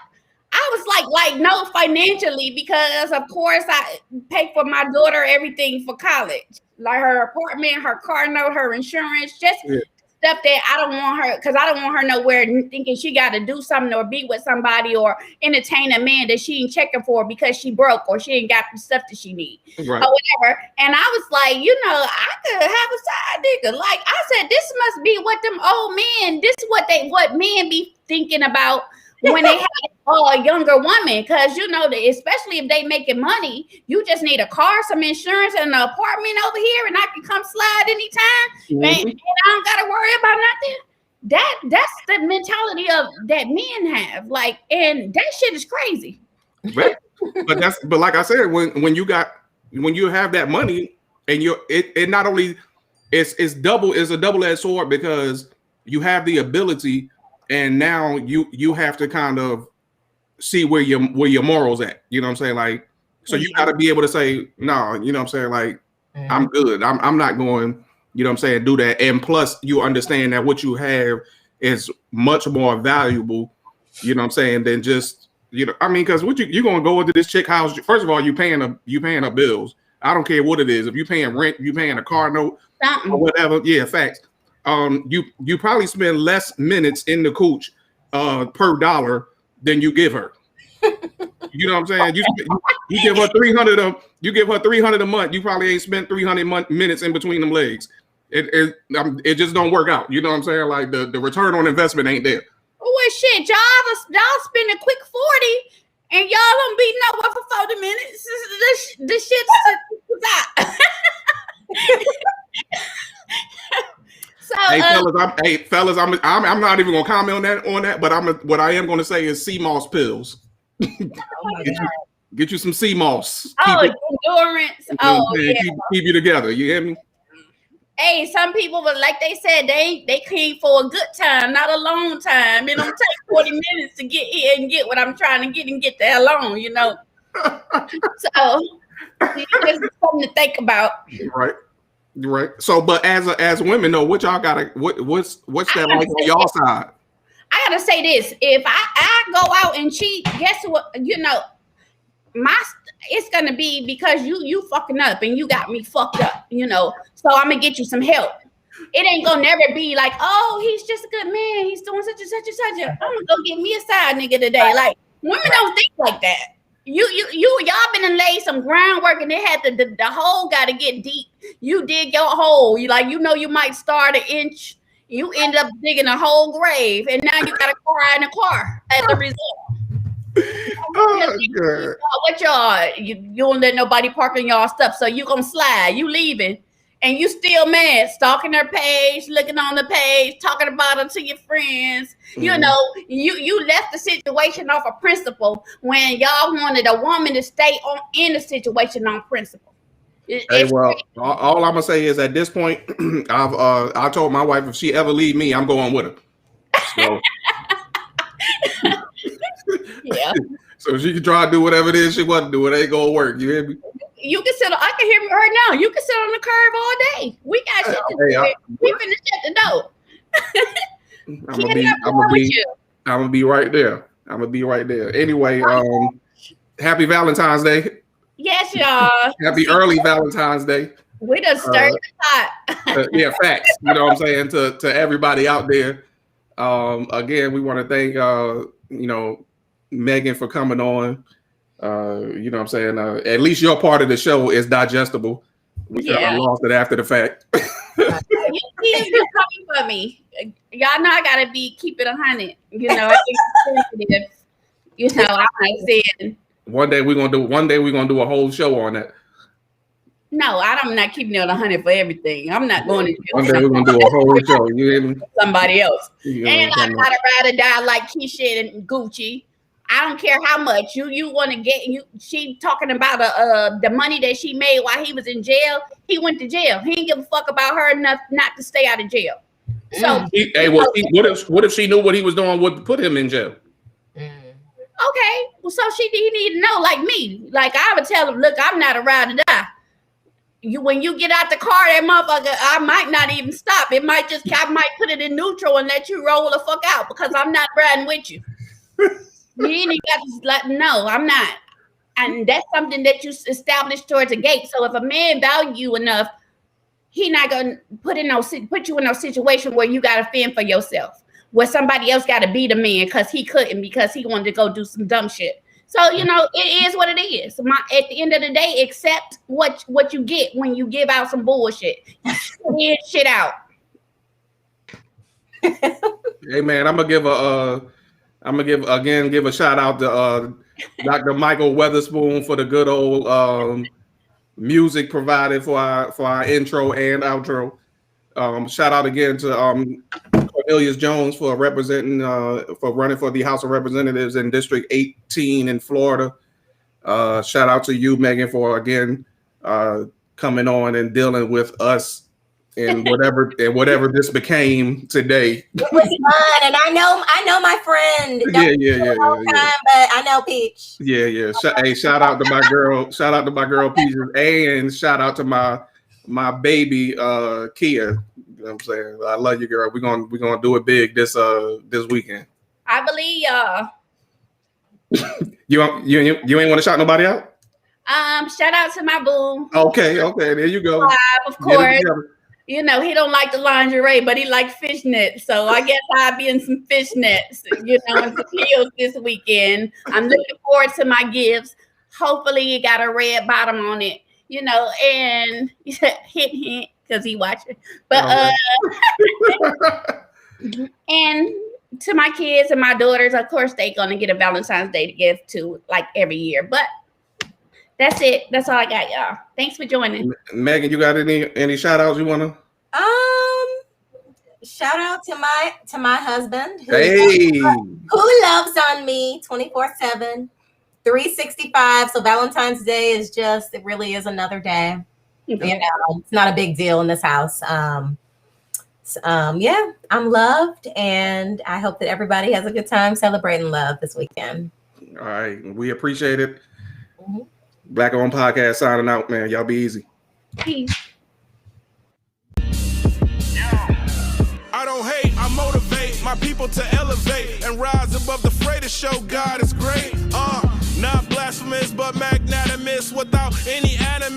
I was like no, financially, because of course I pay for my daughter everything for college, like her apartment, her car note, her insurance, just stuff that I don't want her, because I don't want her nowhere thinking she got to do something or be with somebody or entertain a man that she ain't checking for because she broke or she ain't got the stuff that she need or whatever. And I was like, I could have a side nigga. Like I said, this must be what them old men, this is what men be thinking about when they have a younger woman, because especially if they making money, you just need a car, some insurance, and an apartment over here, and I can come slide anytime, and I don't gotta worry about nothing. That's the mentality of that men have, like, and that shit is crazy. But like I said, when you have that money, and it not only it's a double-edged sword, because you have the ability. And now you have to kind of see where your morals at. You know what I'm saying? Like, so you got to be able to say, no, you know what I'm saying? Like, I'm good. I'm not going, you know what I'm saying, do that. And plus you understand that what you have is much more valuable, you know what I'm saying, than just, because what you're going to go into this chick house. First of all, you paying her bills. I don't care what it is. If you're paying rent, you paying a car note or whatever. Yeah, facts. You probably spend less minutes in the cooch per dollar than you give her. You know what I'm saying? You give her 300 you give her 300 a month. You probably ain't spent 300 minutes in between them legs. It just don't work out. You know what I'm saying? Like the return on investment ain't there. Well, shit, y'all spend a quick 40 and y'all don't be nowhere for 40 minutes. This shit's out. So, fellas, I'm not even gonna comment on that, but what I am gonna say is sea moss pills. Get you some sea moss. Endurance. Keep you together. You hear me? Hey, some people, but like they said, they came for a good time, not a long time. It don't take 40 minutes to get here and get what I'm trying to get and get the hell on, you know. So it's something to think about. Right. So, but as women, though, what y'all gotta what's that like on y'all side? I gotta say this: if I go out and cheat, guess what? You know, it's gonna be because you fucking up and you got me fucked up. You know, so I'm gonna get you some help. It ain't gonna never be like, oh, he's just a good man. He's doing such and such and such. I'm gonna go get me a side nigga today. Like women don't think like that. Y'all been and laid some groundwork and it had the hole got to get deep. You dig your hole. You you might start an inch. You end up digging a whole grave, and now you got to cry in a car as a result. What y'all? You don't let nobody park in y'all stuff, so you gonna slide. You leaving, and you still mad, stalking their page, looking on the page, talking about it to your friends. Mm-hmm. You know, you left the situation off of principle when y'all wanted a woman to stay in the situation on principle. All I'm gonna say is at this point, I told my wife if she ever leave me, I'm going with her. So, yeah. So she can try to do whatever it is she wants to do. It ain't gonna work. You hear me? You can sit. I can hear me right now. You can sit on the curb all day. We got shit to do. We finna shut the door. I'm gonna be right there. Anyway, happy Valentine's Day. Yes, y'all. Happy early Valentine's Day. We done stirred the pot. Yeah, facts. You know what I'm saying to everybody out there. Again, we want to thank Megan for coming on. You know what I'm saying? At least your part of the show is digestible. We lost it after the fact. You coming for me. Y'all know I gotta keep it 100. You know, I think it's sensitive. You know, I'm like saying one day we're gonna do a whole show on that. No, I'm not keeping it 100 for everything. I'm not going to do one day we're gonna do a whole show. You hear me? Somebody else. And I gotta ride or die like Keisha and Gucci. I don't care how much you want to get. She talking about the money that she made while he was in jail. He went to jail. He didn't give a fuck about her enough not to stay out of jail. So, what if she knew what he was doing would put him in jail? Okay, well, so he need to know, like me. Like I would tell him, look, I'm not a ride or die. When you get out the car, that motherfucker, I might not even stop. I might put it in neutral and let you roll the fuck out because I'm not riding with you. You ain't got to no, I'm not. And that's something that you establish towards a gate. So if a man value you enough, he not gonna put you in no situation where you gotta fend for yourself, where somebody else gotta be the man because he couldn't because he wanted to go do some dumb shit. So you know it is what it is. At the end of the day, accept what you get when you give out some bullshit. You shit out. Hey man, I'm gonna give a shout out to Dr. Michael Weatherspoon for the good old music provided for our intro and outro. Shout out again to Cornelius Jones for representing for running for the House of Representatives in District 18 in Florida. Shout out to you, Megan, for again coming on and dealing with us and whatever this became today. It was fun, and I know my friend. Yeah. But I know Peach. Yeah. Hey, shout out to my girl. Shout out to my girl Peaches, and shout out to my baby Kia. You know what I'm saying? I love you, girl. We're gonna do it big this weekend. I believe y'all. You ain't want to shout nobody out? Shout out to my boo. Okay, there you go. Of course. You know, he don't like the lingerie, but he like fishnets. So I guess I'll be in some fishnets, you know, and some heels this weekend. I'm looking forward to my gifts. Hopefully it got a red bottom on it, you know, and hint, because he watching. But and to my kids and my daughters, of course, they gonna get a Valentine's Day gift too, like every year. But that's it. That's all I got, y'all. Thanks for joining. Megan, you got any shout outs you wanna? Shout out to my husband who loves on me 24/7, 365. So Valentine's Day is just, it really is another day. You know, it's not a big deal in this house. Yeah, I'm loved, and I hope that everybody has a good time celebrating love this weekend. All right, we appreciate it. Black Owned Podcast signing out, man. Y'all be easy. Peace. I don't hate, I motivate my people to elevate and rise above the fray to show God is great. Not blasphemous, but magnanimous without any animus.